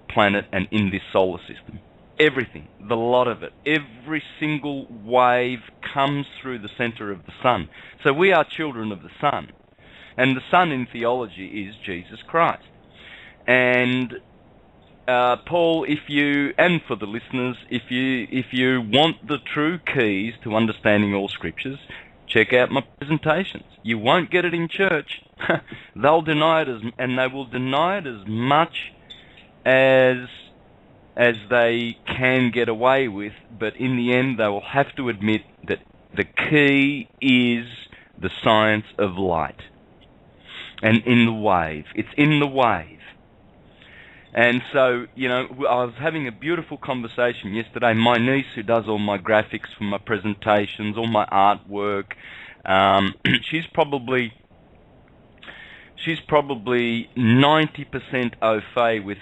planet and in this solar system. Everything, the lot of it, every single wave comes through the center of the sun. So we are children of the sun. And the sun in theology is Jesus Christ. And Paul, and for the listeners, if you want the true keys to understanding all scriptures, check out my presentations. You won't get it in church. They'll deny it and they will deny it as much as they can get away with, but in the end they will have to admit that the key is the science of light. And in the wave. It's in the wave. And so, I was having a beautiful conversation yesterday. My niece, who does all my graphics for my presentations, all my artwork, she's probably 90% au fait with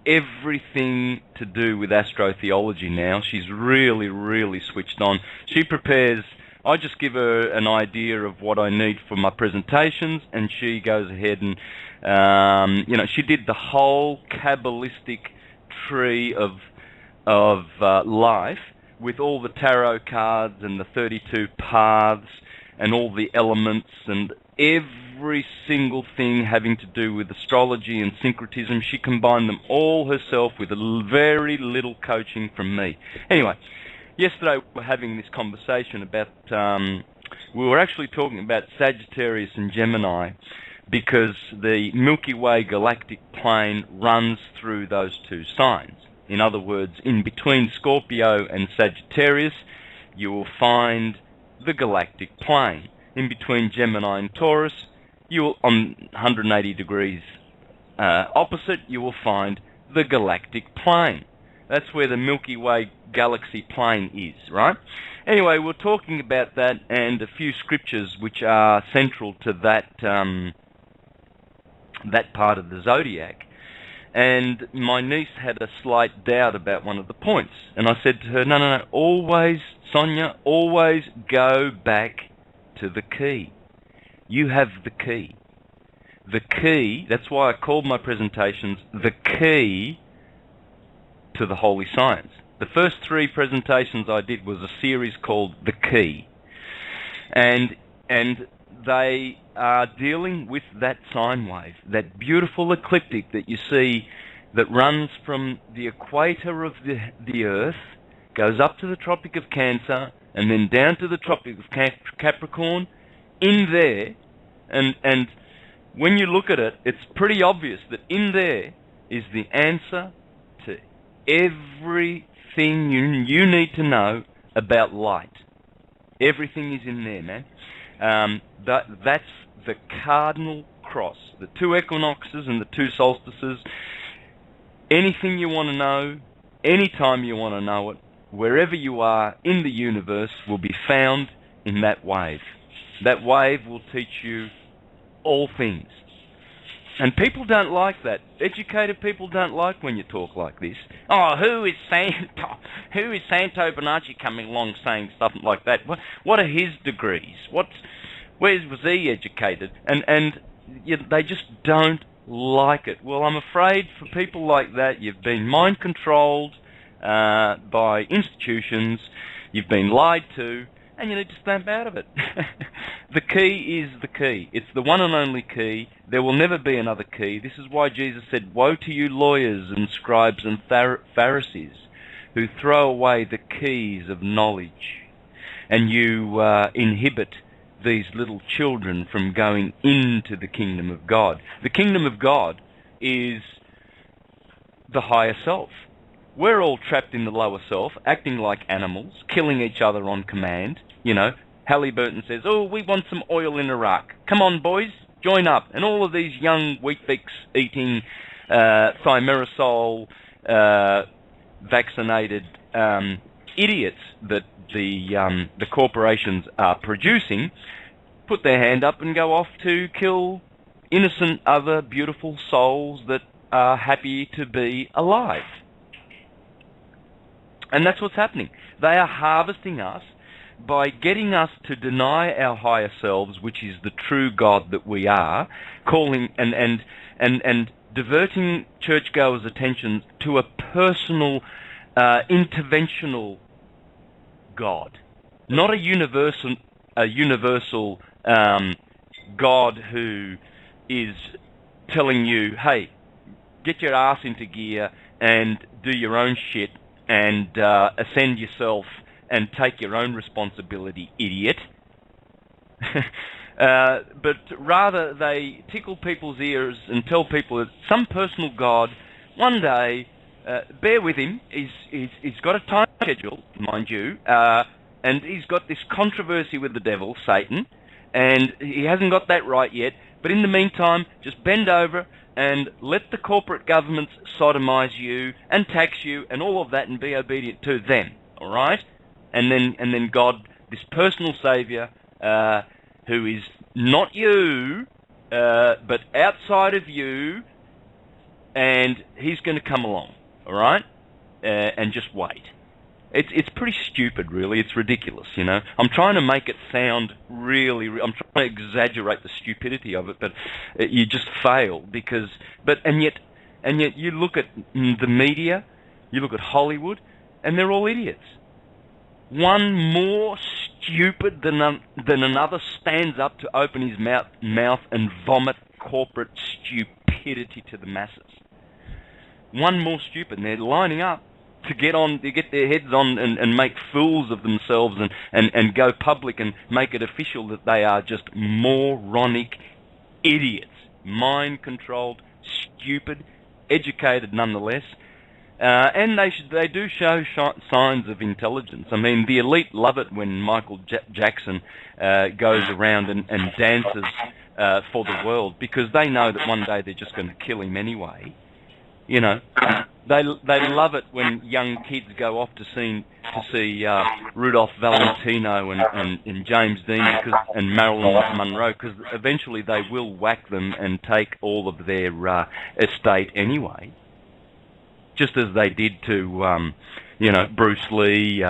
everything to do with astrotheology now. She's really, really switched on. She prepares. I just give her an idea of what I need for my presentations, and she goes ahead and, she did the whole Kabbalistic tree of life with all the tarot cards and the 32 paths and all the elements and every single thing having to do with astrology and syncretism. She combined them all herself with very little coaching from me. Anyway, yesterday we were having this conversation about, we were actually talking about Sagittarius and Gemini, because the Milky Way galactic plane runs through those two signs. In other words, in between Scorpio and Sagittarius, you will find the galactic plane. In between Gemini and Taurus, you will, on 180 degrees opposite, you will find the galactic plane. That's where the Milky Way galaxy plane is, right? Anyway, we're talking about that and a few scriptures which are central to that that part of the zodiac. And my niece had a slight doubt about one of the points. And I said to her, no, always, Sonia, always go back to the key. You have the key. The key, that's why I called my presentations the key to the holy science. The first 3 presentations I did was a series called The Key. And they are dealing with that sine wave, that beautiful ecliptic that you see that runs from the equator of the Earth, goes up to the Tropic of Cancer, and then down to the Tropic of Capricorn, in there, and when you look at it, it's pretty obvious that in there is the answer to everything you need to know about light. Everything is in there, man. That's the cardinal cross. The 2 equinoxes and the 2 solstices. Anything you want to know, anytime you want to know it, wherever you are in the universe will be found in that wave. That wave will teach you all things. And people don't like that. Educated people don't like when you talk like this. Oh, who is Santo Bonacci coming along saying stuff like that? What are his degrees? Where was he educated? And they just don't like it. Well, I'm afraid for people like that, you've been mind controlled by institutions, you've been lied to, and you need to stamp out of it. The key is the key. It's the one and only key. There will never be another key. This is why Jesus said, "Woe to you lawyers and scribes and Pharisees who throw away the keys of knowledge, and you inhibit these little children from going into the kingdom of God." The kingdom of God is the higher self. We're all trapped in the lower self, acting like animals, killing each other on command. You know, Halliburton says, "Oh, we want some oil in Iraq. Come on, boys, join up." And all of these young Weet-Bix eating, thimerosal, vaccinated idiots that the corporations are producing put their hand up and go off to kill innocent other beautiful souls that are happy to be alive. And that's what's happening. They are harvesting us by getting us to deny our higher selves, which is the true God that we are, calling and diverting churchgoers' attention to a personal, interventional God, not a universal God who is telling you, "Hey, get your ass into gear and do your own shit and ascend yourself and take your own responsibility, idiot." But rather they tickle people's ears and tell people that some personal God, one day, bear with him, he's got a time schedule, mind you, and he's got this controversy with the devil, Satan, and he hasn't got that right yet, but in the meantime, just bend over and let the corporate governments sodomize you and tax you and all of that and be obedient to them, all right? And then God, this personal savior, who is not you, but outside of you, and he's going to come along, all right? And just wait. It's pretty stupid, really. It's ridiculous, you know. I'm trying to make it sound really. I'm trying to exaggerate the stupidity of it, but you just fail because. And yet you look at the media, you look at Hollywood, and they're all idiots. One more stupid than another stands up to open his mouth and vomit corporate stupidity to the masses. One more stupid, and they're lining up to get their heads on and make fools of themselves and go public and make it official that they are just moronic idiots. mind-controlled, stupid, educated nonetheless. And they do show signs of intelligence. I mean, the elite love it when Michael Jackson goes around and dances for the world, because they know that one day they're just going to kill him anyway. You know, they love it when young kids go off to see Rudolph Valentino and James Dean and Marilyn Monroe, because eventually they will whack them and take all of their estate anyway. Just as they did to, Bruce Lee,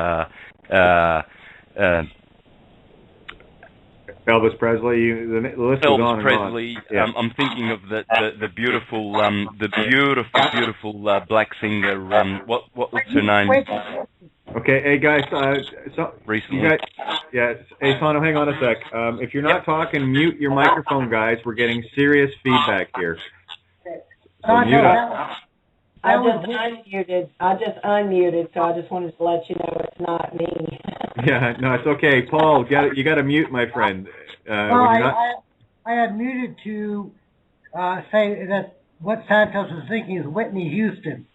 Elvis Presley. The list goes on Elvis Presley. And on. Yeah. I'm thinking of the beautiful black singer. What was her name? Okay, hey guys. Recently. You guys, yeah. Hey, Sano, hang on a sec. If you're not talking, mute your microphone, guys. We're getting serious feedback here. So mute it. I just unmuted, so I just wanted to let you know it's not me. Yeah, no, it's okay. Paul, you got to mute, my friend. I had muted to say that what Santos was thinking is Whitney Houston.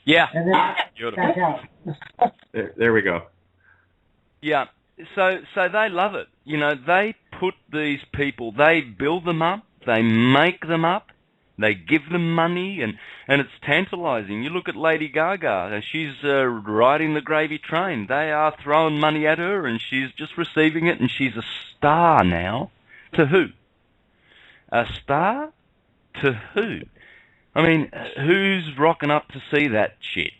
Yeah. And then back out. There we go. Yeah. So they love it. You know, they put these people, they build them up, they make them up, they give them money, and it's tantalizing. You look at Lady Gaga, she's riding the gravy train. They are throwing money at her, and she's just receiving it, and she's a star now. To who? A star? To who? I mean, who's rocking up to see that shit?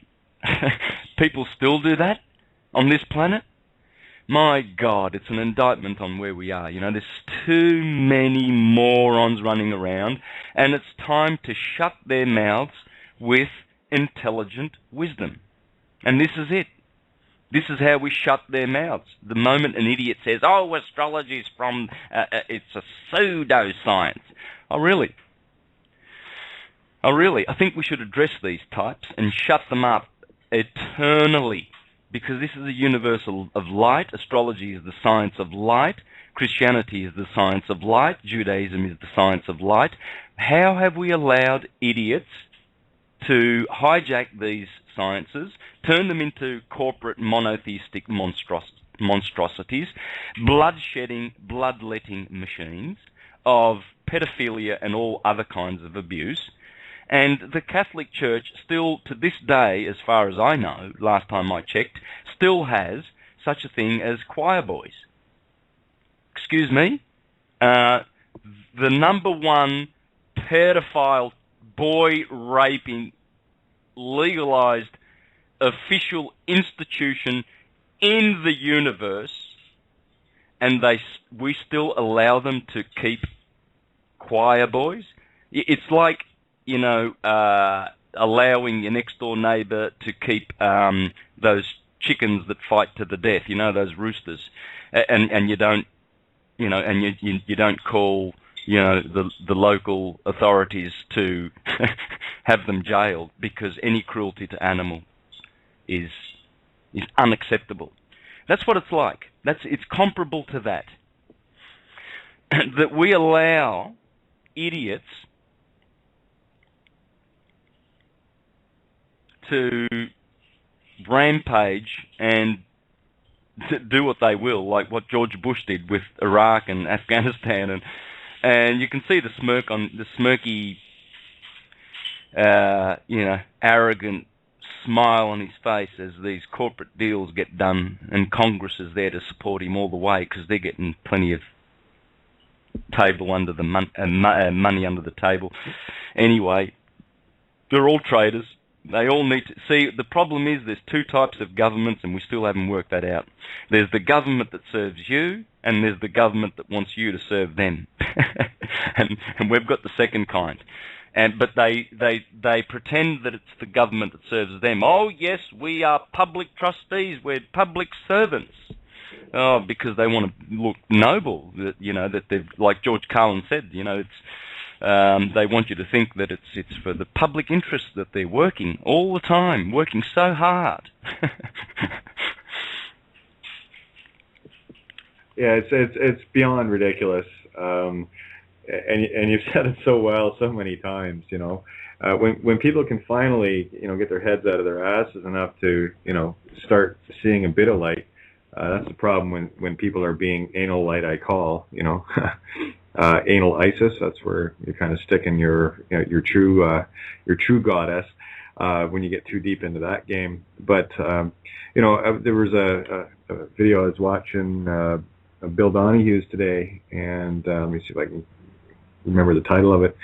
People still do that on this planet? My God, it's an indictment on where we are. You know, there's too many morons running around, and it's time to shut their mouths with intelligent wisdom. And this is it. This is how we shut their mouths. The moment an idiot says, "Oh, astrology's from, it's a pseudoscience." Oh, really? Oh, really? I think we should address these types and shut them up eternally. Because this is a universe of light. Astrology is the science of light. Christianity is the science of light. Judaism is the science of light. How have we allowed idiots to hijack these sciences, turn them into corporate monotheistic monstrosities, blood-shedding, bloodletting machines of pedophilia and all other kinds of abuse? And the Catholic Church still, to this day, as far as I know, last time I checked, still has such a thing as choir boys. Excuse me? The number one pedophile, boy-raping, legalized official institution in the universe, and we still allow them to keep choir boys? It's like, you know, allowing your next door neighbour to keep those chickens that fight to the death, you know, those roosters, and you don't, you know, and you don't call, you know, the local authorities to have them jailed, because any cruelty to animal is unacceptable. That's what it's like. It's comparable to that. That we allow idiots to rampage and do what they will, like what George Bush did with Iraq and Afghanistan, and you can see the smirky, arrogant smile on his face as these corporate deals get done, and Congress is there to support him all the way, because they're getting plenty of table under the money under the table. Anyway, they're all traitors. They all need to see. The problem is there's two types of governments, and we still haven't worked that out. There's the government that serves you, and there's the government that wants you to serve them. and we've got the second kind. But they pretend that it's the government that serves them. Oh yes, we are public trustees. We're public servants. Oh, because they want to look noble. That, you know, that they've, like George Carlin said, you know, it's. They want you to think that it's for the public interest that they're working all the time, working so hard. Yeah, it's beyond ridiculous. and you've said it so well so many times. When people can finally get their heads out of their asses enough to start seeing a bit of light. That's the problem when people are being anal light. I call anal ISIS. That's where you're kind of sticking your true goddess when you get too deep into that game. But there was a video I was watching Bill Donohue's today, and let me see if I can remember the title of it.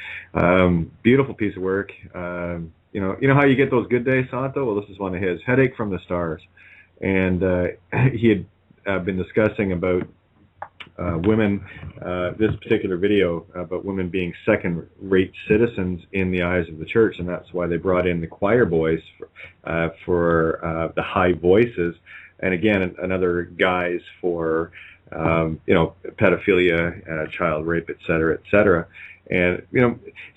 Beautiful piece of work. You know how you get those good days, Santo? Well, this is one of his. Headache from the Stars. And he had been discussing about women, this particular video about women being second-rate citizens in the eyes of the church, and that's why they brought in the choir boys for the high voices, and again another guise for pedophilia, child rape, et cetera, et cetera. And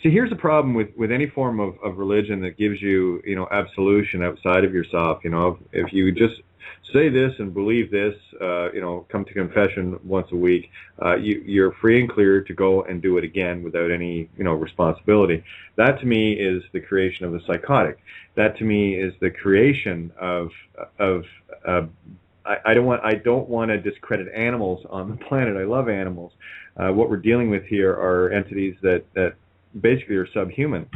see, here's the problem with any form of religion that gives you absolution outside of yourself. If you just say this and believe this, come to confession once a week, you're free and clear to go and do it again without any responsibility. That to me is the creation of the psychotic. That to me is the creation of I don't want to discredit animals on the planet. I love animals. What we're dealing with here are entities that basically are subhuman.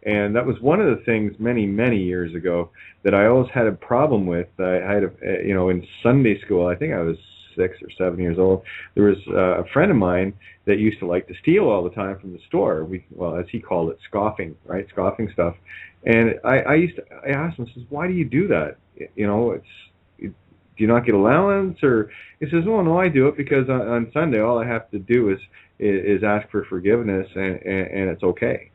And that was one of the things many, many years ago that I always had a problem with. I had, in Sunday school, I think I was 6 or 7 years old, there was a friend of mine that used to like to steal all the time from the store. As he called it, scoffing, right? Scoffing stuff. And I asked him, I says, why do you do that? Do you not get allowance? Or he says, no, I do it because on Sunday all I have to do is ask for forgiveness, and it's okay.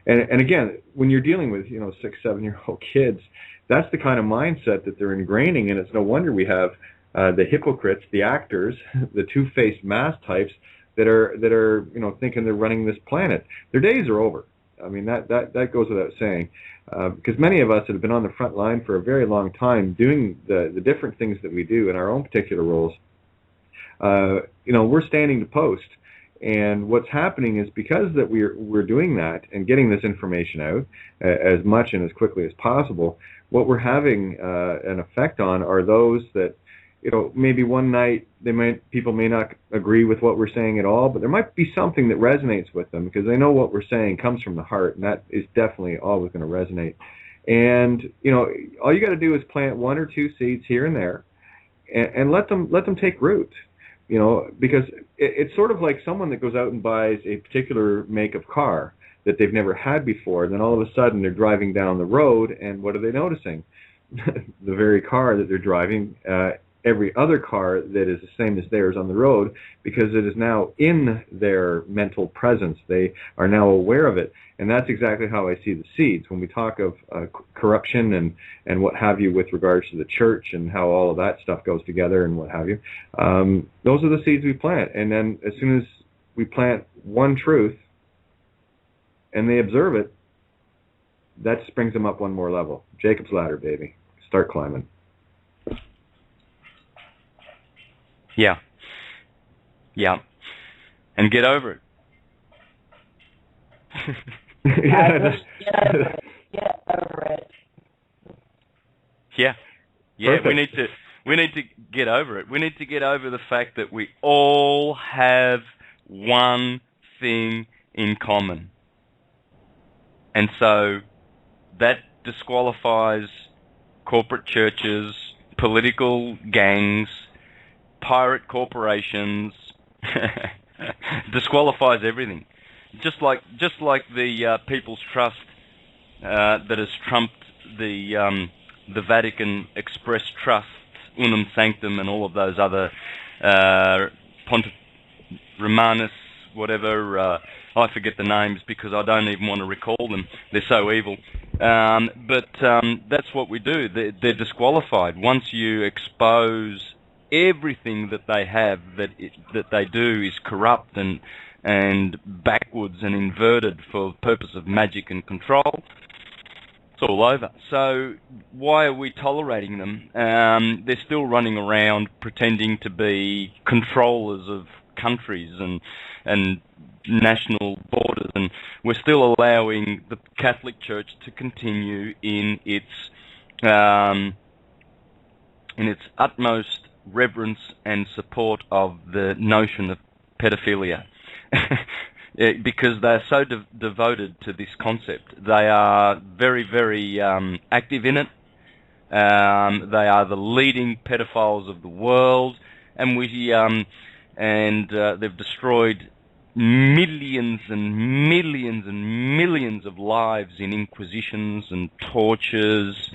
And again, when you're dealing with 6, 7-year-old kids, that's the kind of mindset that they're ingraining, and it's no wonder we have the hypocrites, the actors, the two-faced mask types that are thinking they're running this planet. Their days are over. I mean, that goes without saying, because many of us that have been on the front line for a very long time doing the different things that we do in our own particular roles, we're standing to post. And what's happening is because that we're doing that and getting this information out as much and as quickly as possible, what we're having an effect on are those that maybe one night people may not agree with what we're saying at all, but there might be something that resonates with them because they know what we're saying comes from the heart, and that is definitely always going to resonate. And all you got to do is plant 1 or 2 seeds here and there, and let them take root. Because it's sort of like someone that goes out and buys a particular make of car that they've never had before, and then all of a sudden they're driving down the road, and what are they noticing? The very car that they're driving, every other car that is the same as theirs on the road, because it is now in their mental presence. They are now aware of it. And that's exactly how I see the seeds. When we talk of corruption and what have you with regards to the church and how all of that stuff goes together and what have you, those are the seeds we plant. And then as soon as we plant one truth and they observe it, that springs them up one more level. Jacob's ladder, baby. Start climbing. Yeah. And get over it. Get over it. Yeah. Perfect. We need to get over it. We need to get over the fact that we all have one thing in common. And so that disqualifies corporate churches, political gangs, pirate corporations, disqualifies everything. Just like the People's Trust that has trumped the Vatican Express Trust, Unum Sanctum, and all of those other Pontif Romanus, whatever. I forget the names because I don't even want to recall them. They're so evil. But that's what we do. They're disqualified. Once you expose everything that they have, that they do is corrupt and backwards and inverted for the purpose of magic and control, it's all over. So why are we tolerating them? They're still running around pretending to be controllers countries and national borders, and we're still allowing the Catholic Church to continue in its utmost reverence and support of the notion of pedophilia. Because they're so devoted to this concept. They are very, very active in it. They are the leading pedophiles of the world, and they've destroyed millions and millions and millions of lives in inquisitions and tortures,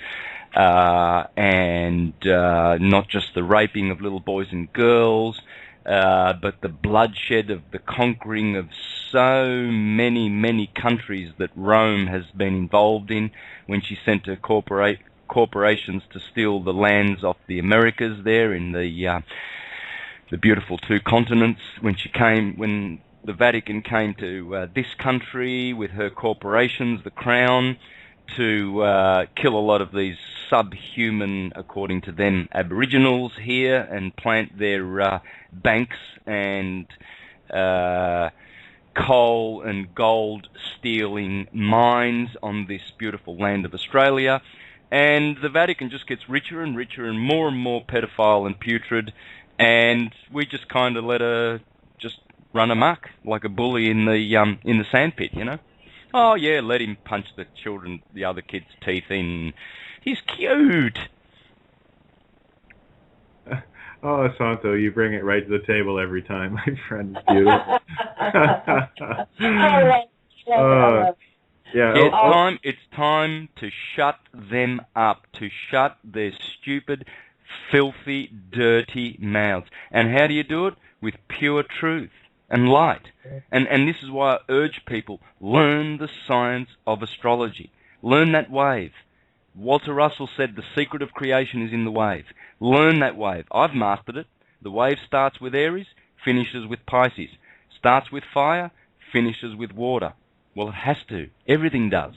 and not just the raping of little boys and girls, but the bloodshed of the conquering of so many, many countries that Rome has been involved in when she sent her corporations to steal the lands off the Americas there in the beautiful two continents. When the Vatican came to this country with her corporations, the Crown, to kill a lot of these subhuman, according to them, Aboriginals here and plant their banks and coal and gold stealing mines on this beautiful land of Australia. And the Vatican just gets richer and richer and more pedophile and putrid, and we just kind of let her just run amok like a bully in the sandpit, you know. Oh yeah, let him punch the other kids' teeth in. He's cute. Oh, Santo, you bring it right to the table every time, my friend. It's beautiful. Yeah. It's time to shut them up, to shut their stupid, filthy, dirty mouths. And how do you do it? With pure truth and light. And this is why I urge people, learn the science of astrology. Learn that wave. Walter Russell said the secret of creation is in the wave. Learn that wave. I've mastered it. The wave starts with Aries, finishes with Pisces. Starts with fire, finishes with water. Well, it has to. Everything does.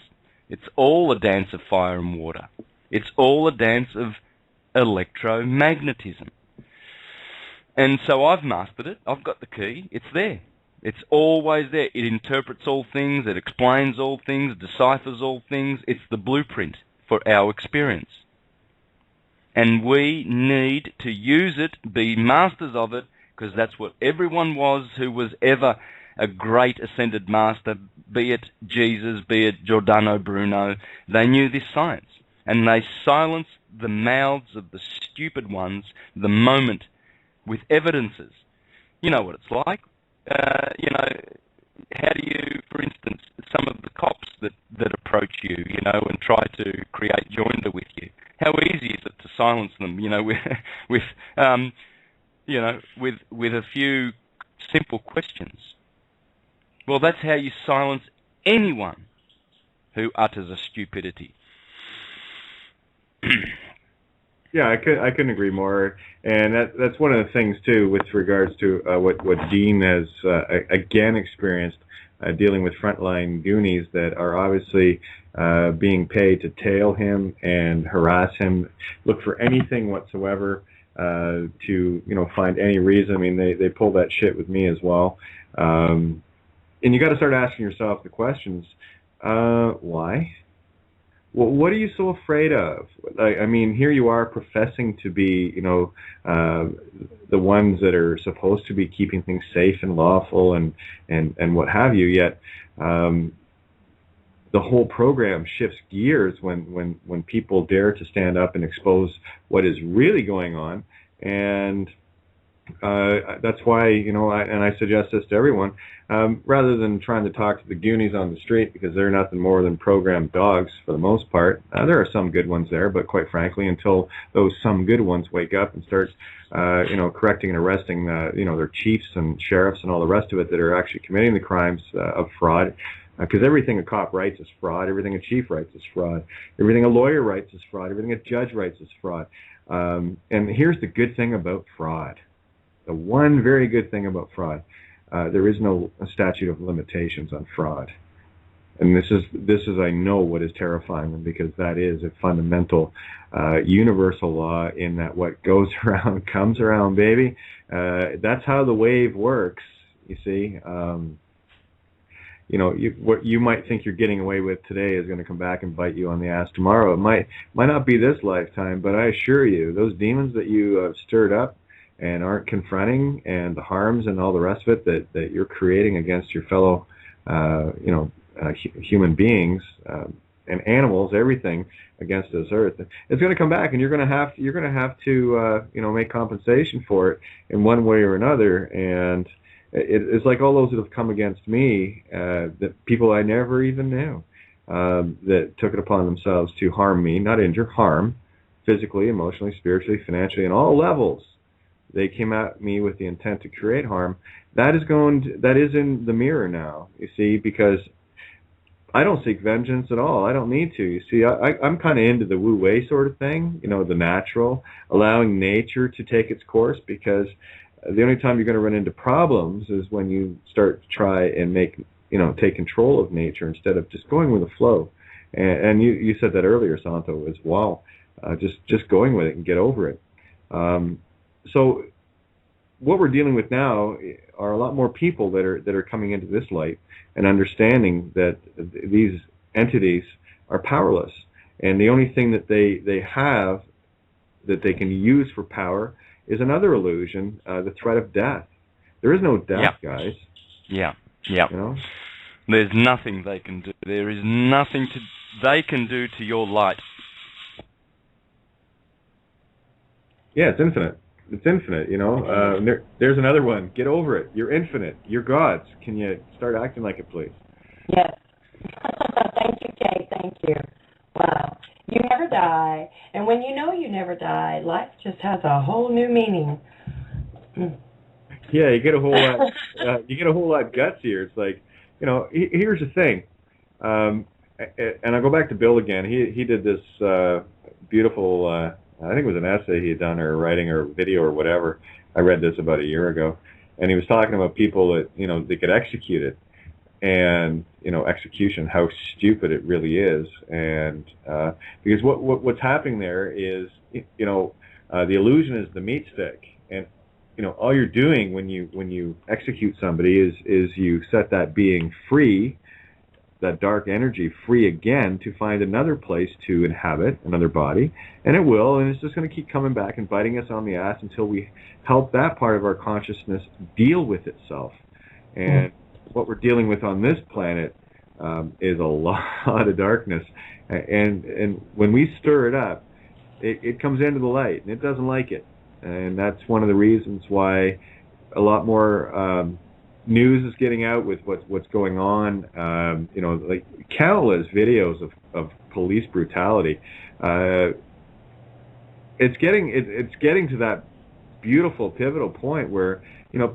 It's all a dance of fire and water. It's all a dance of electromagnetism. And so I've mastered it. I've got the key. It's there. It's always there. It interprets all things. It explains all things, deciphers all things. It's the blueprint for our experience. And we need to use it, be masters of it, because that's what everyone was who was ever a great ascended master, be it Jesus, be it Giordano Bruno. They knew this science. And they silenced the mouths of the stupid ones the moment with evidences. You know what it's like. How do you, for instance, some of the cops that approach you, and try to create joinder with you, how easy is it to silence them, with a few simple questions? Well, that's how you silence anyone who utters a stupidity. Yeah, I couldn't agree more, and that's one of the things too, with regards to what Dean has again experienced dealing with frontline Goonies that are obviously being paid to tail him and harass him, look for anything whatsoever to find any reason. I mean, they pull that shit with me as well, and you got to start asking yourself the questions: why? Well, what are you so afraid of? I mean, here you are professing to be, the ones that are supposed to be keeping things safe and lawful and what have you. Yet, the whole program shifts gears when people dare to stand up and expose what is really going on. And that's why, and I suggest this to everyone, rather than trying to talk to the Goonies on the street, because they're nothing more than programmed dogs for the most part. There are some good ones there, but quite frankly, until those some good ones wake up and start, correcting and arresting, their chiefs and sheriffs and all the rest of it that are actually committing the crimes of fraud, because everything a cop writes is fraud, everything a chief writes is fraud, everything a lawyer writes is fraud, everything a judge writes is fraud. And here's the good thing about fraud. The one very good thing about fraud, there is no statute of limitations on fraud. And this is I know what is terrifying them, because that is a fundamental universal law, in that what goes around comes around, baby. That's how the wave works. You see, what you might think you're getting away with today is going to come back and bite you on the ass tomorrow. It might not be this lifetime, but I assure you, those demons that you have stirred up and aren't confronting, and the harms and all the rest of it that you're creating against your fellow, human beings and animals, everything against this earth, it's going to come back, and you're going to have to make compensation for it in one way or another. And it's like all those that have come against me, that people I never even knew, that took it upon themselves to harm me, not injure, harm, physically, emotionally, spiritually, financially, in all levels. They came at me with the intent to create harm. That is in the mirror now, you see, because I don't seek vengeance at all. I don't need to. You see, I'm kind of into the wu-wei sort of thing, the natural, allowing nature to take its course, because the only time you're going to run into problems is when you start to try and take control of nature instead of just going with the flow. And you said that earlier, Santo, as well. Just going with it and get over it. So what we're dealing with now are a lot more people that are coming into this light and understanding that these entities are powerless, and the only thing that they have that they can use for power is another illusion, the threat of death. There is no death, guys. Yeah. There's nothing they can do. There is nothing they can do to your light. Yeah, it's infinite. It's infinite, there's another one. Get over it. You're infinite. You're gods. Can you start acting like it, please? Yes. Thank you, Kate. Thank you. Wow. You never die. And when you know you never die, life just has a whole new meaning. Yeah, you get a whole lot gutsier. It's like, here's the thing. And I'll go back to Bill again. He did this beautiful I think it was an essay he had done, or writing, or video, or whatever. I read this about a year ago, and he was talking about people that they could execute it, and execution, how stupid it really is, and because what's happening there is the illusion is the meat stick, and all you're doing when you execute somebody is you set that being free, that dark energy free again, to find another place to inhabit, another body, and it will, and it's just going to keep coming back and biting us on the ass until we help that part of our consciousness deal with itself. And what we're dealing with on this planet is a lot of darkness, and when we stir it up, it comes into the light, and it doesn't like it, and that's one of the reasons why a lot more news is getting out with what's going on. Like countless videos of police brutality. It's getting to that beautiful pivotal point where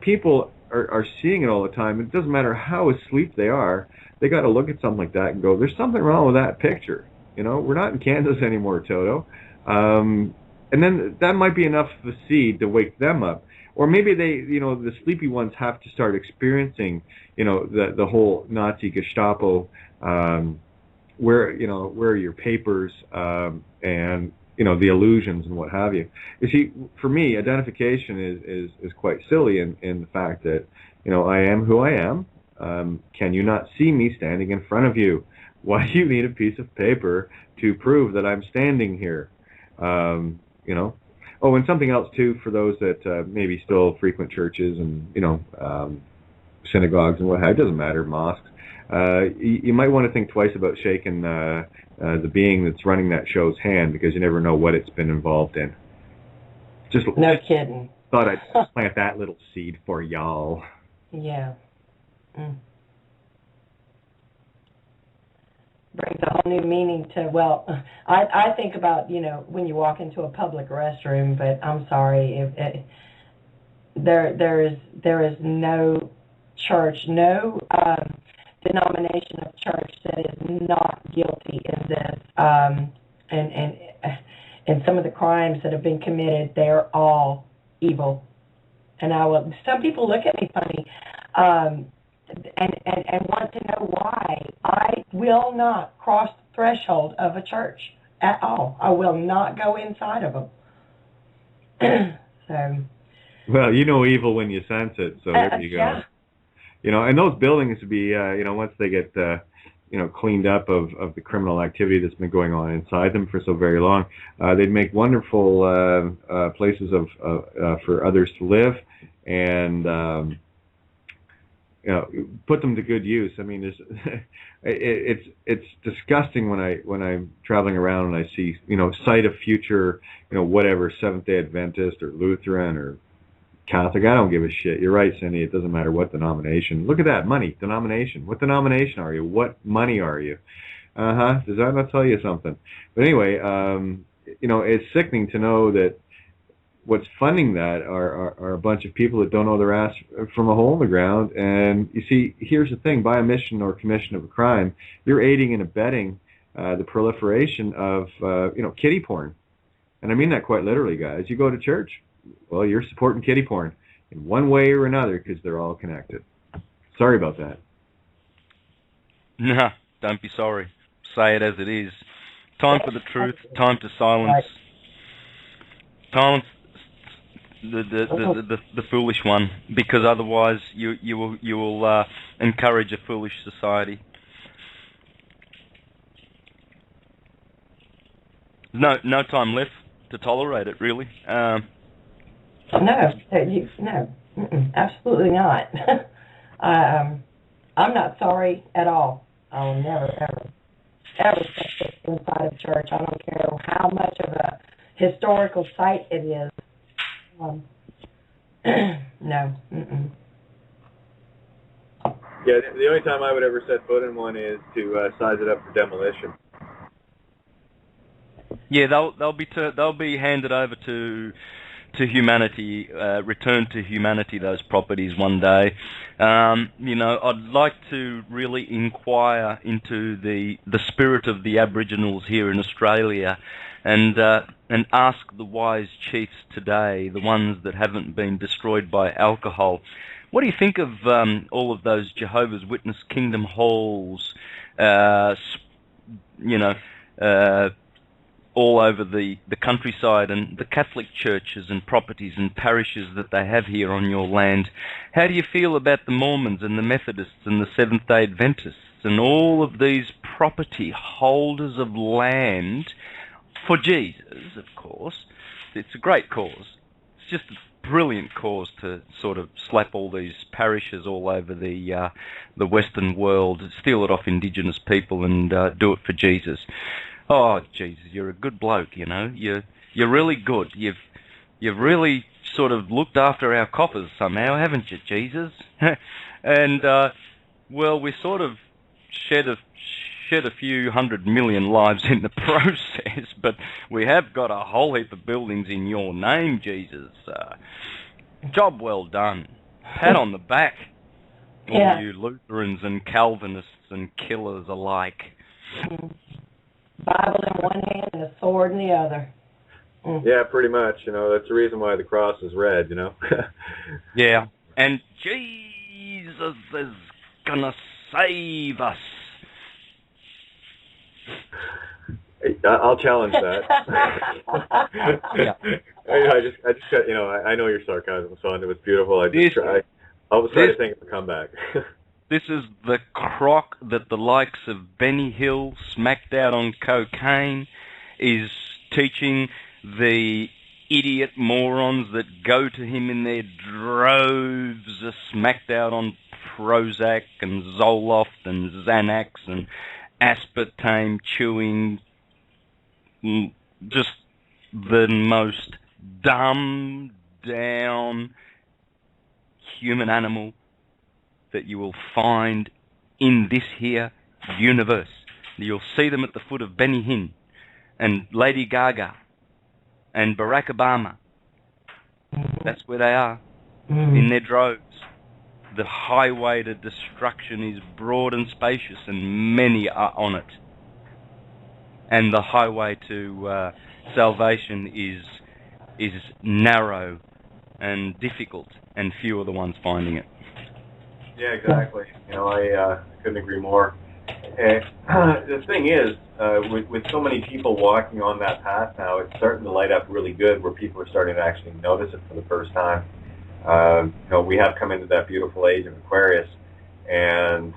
people are seeing it all the time. It doesn't matter how asleep they are. They got to look at something like that and go, "There's something wrong with that picture." We're not in Kansas anymore, Toto. And then that might be enough of a seed to wake them up. Or maybe they, the sleepy ones have to start experiencing, the whole Nazi Gestapo, where are your papers, and, the illusions and what have you. You see, for me, identification is quite silly in the fact that, I am who I am. Can you not see me standing in front of you? Why do you need a piece of paper to prove that I'm standing here? Oh, and something else too, for those that maybe still frequent churches and synagogues and what have you, it doesn't matter, mosques. You might want to think twice about shaking the being that's running that show's hand, because you never know what it's been involved in. Just no kidding. Thought I'd plant that little seed for y'all. Yeah. Brings a whole new meaning to, well, I think about, when you walk into a public restroom, but I'm sorry, there is no church, no denomination of church that is not guilty in this, and some of the crimes that have been committed, they're all evil. And some people look at me funny, and want to know why. I will not cross the threshold of a church at all. I will not go inside of them. So. Well, you know evil when you sense it, so there you go. Yeah. You know, and those buildings would be, once they get, cleaned up of the criminal activity that's been going on inside them for so very long, they'd make wonderful places for others to live, and put them to good use. I mean, it's disgusting when I'm traveling around and I see, site of future, whatever Seventh-day Adventist or Lutheran or Catholic. I don't give a shit. You're right, Cindy. It doesn't matter what denomination. Look at that money denomination. What denomination are you? What money are you? Does that not tell you something? But anyway, it's sickening to know that what's funding that are a bunch of people that don't know their ass from a hole in the ground. And you see, here's the thing: by omission or commission of a crime, you're aiding and abetting the proliferation of kiddie porn. And I mean that quite literally, guys. You go to church, well, you're supporting kiddie porn in one way or another because they're all connected. Sorry about that. Nah, don't be sorry. Say it as it is. Time for the truth. Time to silence. Silence the foolish one, because otherwise you will encourage a foolish society. No time left to tolerate it, really. No, absolutely not. I'm not sorry at all. I'll never, ever set foot inside of church. I don't care how much of a historical site it is. No. Yeah, the only time I would ever set foot in one is to size it up for demolition. Yeah, they'll be handed over to humanity, returned to humanity, those properties one day. I'd like to really inquire into the spirit of the Aboriginals here in Australia, and ask the wise chiefs today, the ones that haven't been destroyed by alcohol. What do you think of all of those Jehovah's Witness Kingdom halls, all over the countryside, and the Catholic churches and properties and parishes that they have here on your land? How do you feel about the Mormons and the Methodists and the Seventh-day Adventists and all of these property holders of land for Jesus, of course? It's a great cause. It's just a brilliant cause to sort of slap all these parishes all over the Western world, steal it off Indigenous people, and do it for Jesus. Oh, Jesus, you're a good bloke, You're really good. You've really sort of looked after our coffers somehow, haven't you, Jesus? And we sort of shed a few 100 million lives in the process, but we have got a whole heap of buildings in your name, Jesus. Job well done. Pat on the back. Yeah. All you Lutherans and Calvinists and killers alike. Bible in one hand and a sword in the other. Yeah, pretty much. That's the reason why the cross is red, Yeah. And Jesus is gonna save us. I'll challenge that. Yeah. I just got, I know your sarcasm, son. It was beautiful. I was trying to think of a comeback. This is the crock that the likes of Benny Hill, smacked out on cocaine, is teaching the idiot morons that go to him in their droves, are smacked out on Prozac and Zoloft and Xanax and aspartame chewing, just the most dumbed down human animal that you will find in this here universe. You'll see them at the foot of Benny Hinn and Lady Gaga and Barack Obama. That's where they are, in their droves. The highway to destruction is broad and spacious, and many are on it. And the highway to salvation is narrow and difficult, and few are the ones finding it. Yeah, exactly. You know, I couldn't agree more. And the thing is, with so many people walking on that path now, it's starting to light up really good where people are starting to actually notice it for the first time. You know, we have come into that beautiful age of Aquarius, and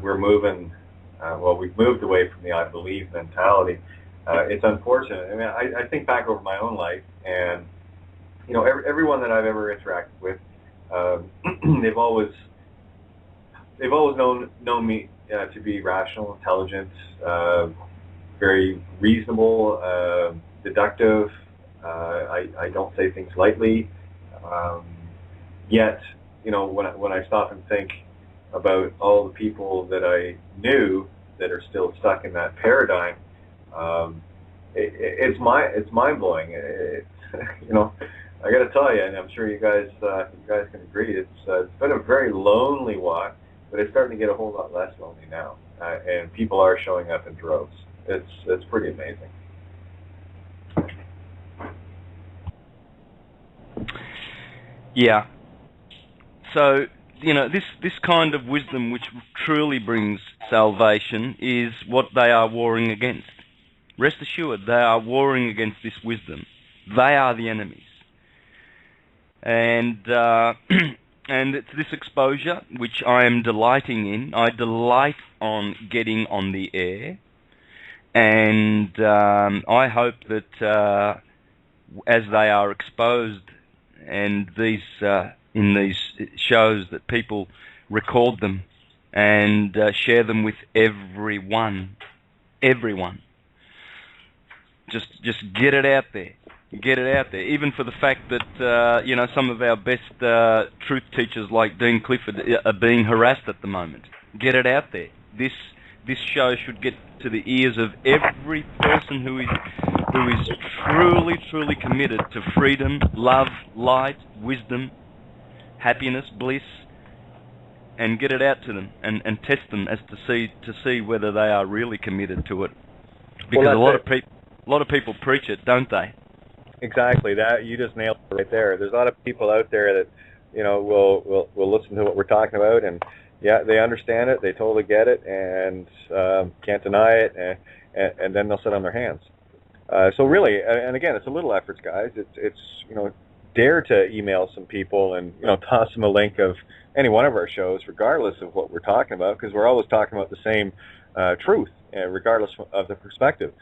we're moving, well, we've moved away from the I believe mentality. It's unfortunate. I mean, I think back over my own life, and, you know, everyone that I've ever interacted with, they've always known me to be rational, intelligent, very reasonable, deductive. I don't say things lightly. Yet, you know, when I stop and think about all the people that I knew that are still stuck in that paradigm, it's mind blowing. You know, I got to tell you, and I'm sure you guys can agree. It's been a very lonely walk, but it's starting to get a whole lot less lonely now, and people are showing up in droves. It's pretty amazing. Yeah. So, you know, this kind of wisdom which truly brings salvation is what they are warring against. Rest assured, they are warring against this wisdom. They are the enemies. And and it's this exposure which I am delighting in. I delight on getting on the air. And I hope that as they are exposed and these in these shows, that people record them and share them with everyone. Just get it out there. Get it out there. Even for the fact that you know, some of our best truth teachers like Dean Clifford are being harassed at the moment. Get it out there. This show should get to the ears of every person who is truly committed to freedom, love, light, wisdom, happiness, bliss, and get it out to them and test them as to see whether they are really committed to it. Because a lot of people preach it, don't they? Exactly. That you just nailed it right there. There's a lot of people out there that, you know, will listen to what we're talking about, and yeah, they understand it, they totally get it, and can't deny it, and then they'll sit on their hands. So really, and again, it's a little efforts, guys. It's you know, dare to email some people and, you know, toss them a link of any one of our shows, regardless of what we're talking about, because we're always talking about the same truth, regardless of the perspective.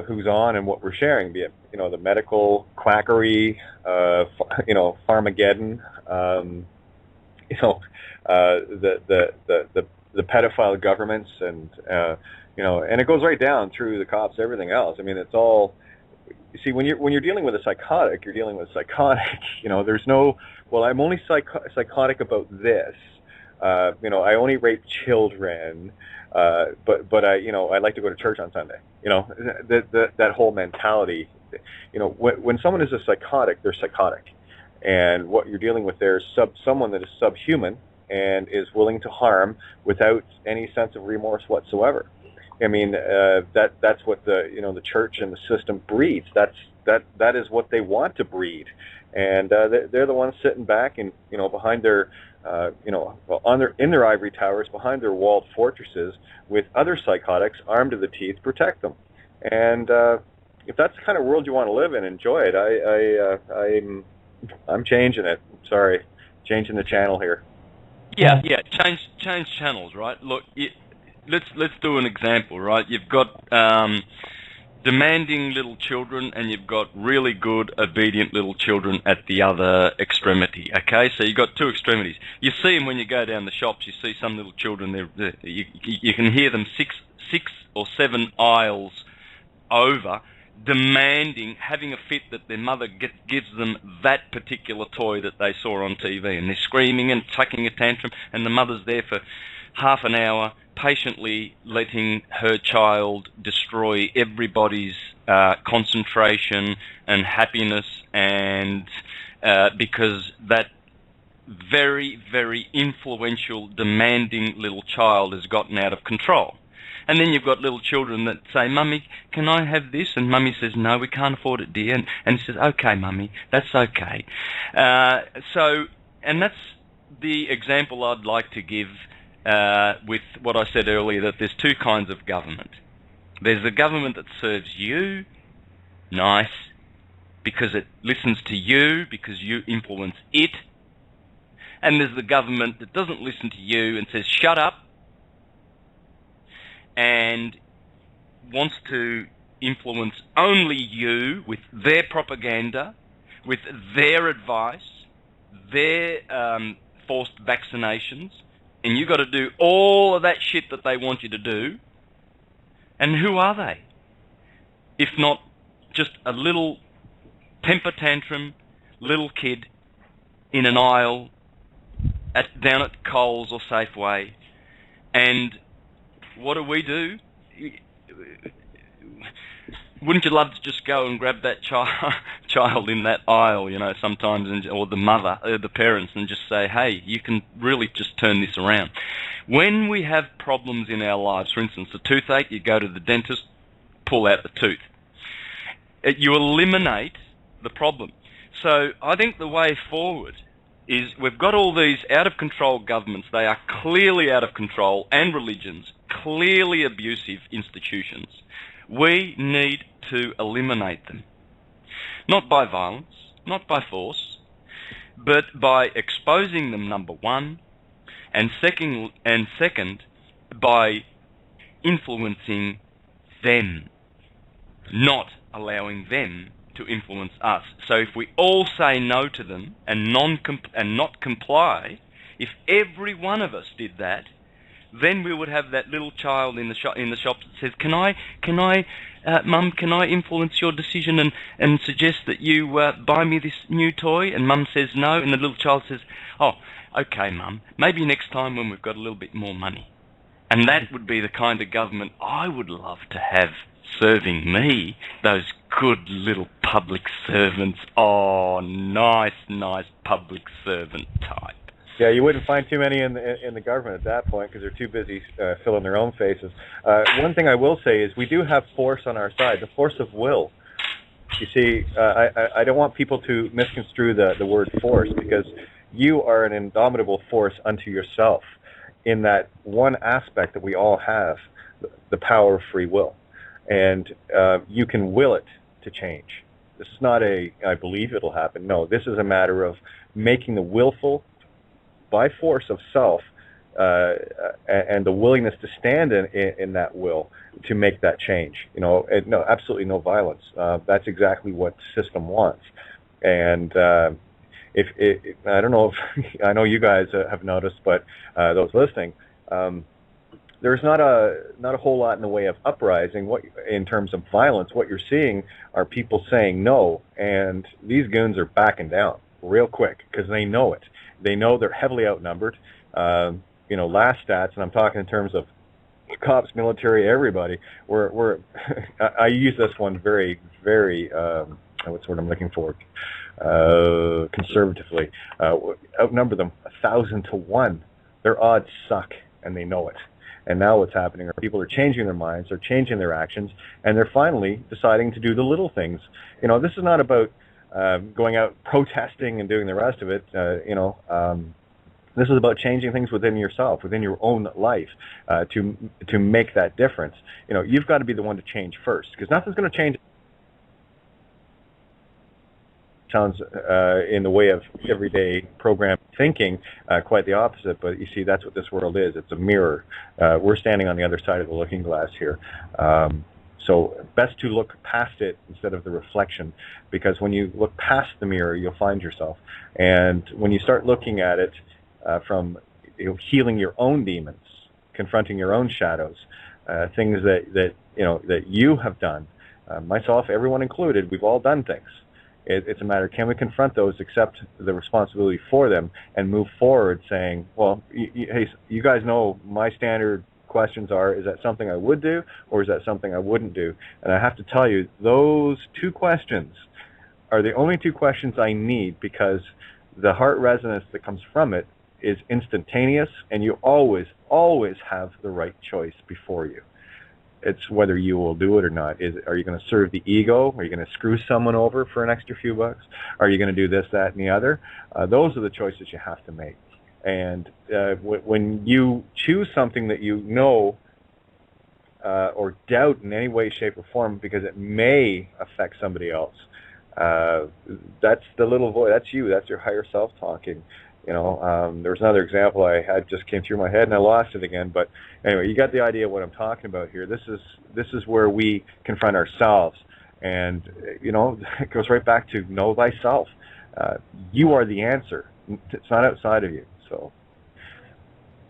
Who's on and what we're sharing, be it, you know, the medical quackery, you know, Farmageddon, you know, the pedophile governments, and you know, and it goes right down through the cops, everything else. I mean, it's all. You see, when you're dealing with a psychotic, you're dealing with a psychotic. You know, there's no. Well, I'm only psychotic about this. You know, I only rape children. But I, you know, I like to go to church on Sunday. You know, that whole mentality. You know, when someone is a psychotic, they're psychotic, and what you're dealing with there is someone that is subhuman and is willing to harm without any sense of remorse whatsoever. I mean, that's what the church and the system breeds. That is what they want to breed, and they're the ones sitting back and, you know, behind their in their ivory towers, behind their walled fortresses, with other psychotics armed to the teeth, protect them. And if that's the kind of world you want to live in, enjoy it. I'm changing it. Sorry, changing the channel here. Yeah. Change channels, right? Look, let's do an example, right? You've got demanding little children, and you've got really good, obedient little children at the other extremity. Okay, so you've got two extremities. You see them when you go down the shops. You see some little children. You can hear them six or seven aisles over, demanding, having a fit that their mother gives them that particular toy that they saw on TV, and they're screaming and tucking a tantrum, and the mother's there for half an hour, patiently letting her child destroy everybody's concentration and happiness, and because that very, very influential, demanding little child has gotten out of control. And then you've got little children that say, "Mummy, can I have this?" And Mummy says, "No, we can't afford it, dear." And he says, "Okay, Mummy, that's okay." And the example I'd like to give with what I said earlier, that there's two kinds of government. There's the government that serves you, nice, because it listens to you, because you influence it. And there's the government that doesn't listen to you and says, shut up, and wants to influence only you with their propaganda, with their advice, their forced vaccinations, and you've got to do all of that shit that they want you to do. And who are they? If not just a little temper tantrum little kid in an aisle down at Coles or Safeway. And what do? Wouldn't you love to just go and grab that child in that aisle, sometimes, or the mother, the parents, and just say, hey, you can really just turn this around. When we have problems in our lives, for instance, a toothache, you go to the dentist, pull out the tooth. You eliminate the problem. So I think the way forward is we've got all these out-of-control governments. They are clearly out of control, and religions, clearly abusive institutions. We need to eliminate them. Not by violence, not by force, but by exposing them, number one, and second, by influencing them, not allowing them to influence us. So if we all say no to them and not comply, if every one of us did that, then we would have that little child in the shop that says, Mum, can I influence your decision and suggest that you buy me this new toy? And Mum says no, and the little child says, oh, okay, Mum, maybe next time when we've got a little bit more money. And that would be the kind of government I would love to have serving me, those good little public servants. Oh, nice public servant type. Yeah, you wouldn't find too many in the government at that point because they're too busy filling their own faces. One thing I will say is we do have force on our side, the force of will. You see, I don't want people to misconstrue the word force, because you are an indomitable force unto yourself in that one aspect that we all have, the power of free will. And you can will it to change. This is not I believe it'll happen. No, this is a matter of making the willful, by force of self, and the willingness to stand in that will to make that change. No, absolutely no violence. That's exactly what the system wants. And if I don't know if I know you guys have noticed, but those listening, there's not a whole lot in the way of uprising. In terms of violence, what you're seeing are people saying no, and these goons are backing down real quick because they know it. They know they're heavily outnumbered. Last stats, and I'm talking in terms of cops, military, everybody. I use this one very, very. What's the word I'm looking for? Conservatively, outnumber them 1,000 to 1. Their odds suck, and they know it. And now what's happening are people are changing their minds, they're changing their actions, and they're finally deciding to do the little things. This is not about going out protesting and doing the rest of it. This is about changing things within yourself, within your own life, to make that difference. You've got to be the one to change first, because nothing's going to change. Sounds in the way of everyday program thinking quite the opposite, but you see, that's what this world is. It's a mirror. We're standing on the other side of the looking glass here. So best to look past it instead of the reflection, because when you look past the mirror, you'll find yourself. And when you start looking at it from healing your own demons, confronting your own shadows, things that you have done, myself, everyone included, we've all done things. It's a matter, can we confront those, accept the responsibility for them, and move forward saying, well, hey, you guys know my standard questions are, is that something I would do, or is that something I wouldn't do? And I have to tell you, those two questions are the only two questions I need, because the heart resonance that comes from it is instantaneous, and you always, always have the right choice before you. It's whether you will do it or not. Are you going to serve the ego? Are you going to screw someone over for an extra few bucks? Are you going to do this, that, and the other? Those are the choices you have to make. And when you choose something that you know or doubt in any way, shape, or form because it may affect somebody else, that's the little voice. That's you. That's your higher self talking. You know, there was another example I had just came through my head and I lost it again. But anyway, you got the idea of what I'm talking about here. This is where we confront ourselves, and you know, it goes right back to know thyself. You are the answer. It's not outside of you. So,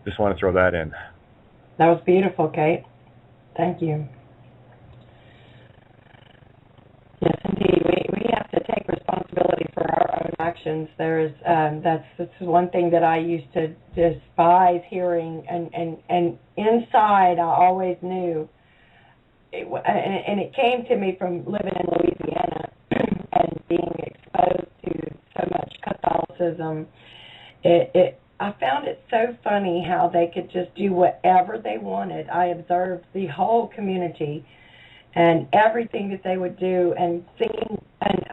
just want to throw that in. That was beautiful, Kate. Thank you. Yes, indeed. We have to take responsibility for our own actions. That's one thing that I used to despise hearing, and inside I always knew, and it came to me from living in Louisiana and being exposed to so much Catholicism. I found it so funny how they could just do whatever they wanted. I observed the whole community and everything that they would do, and singing, and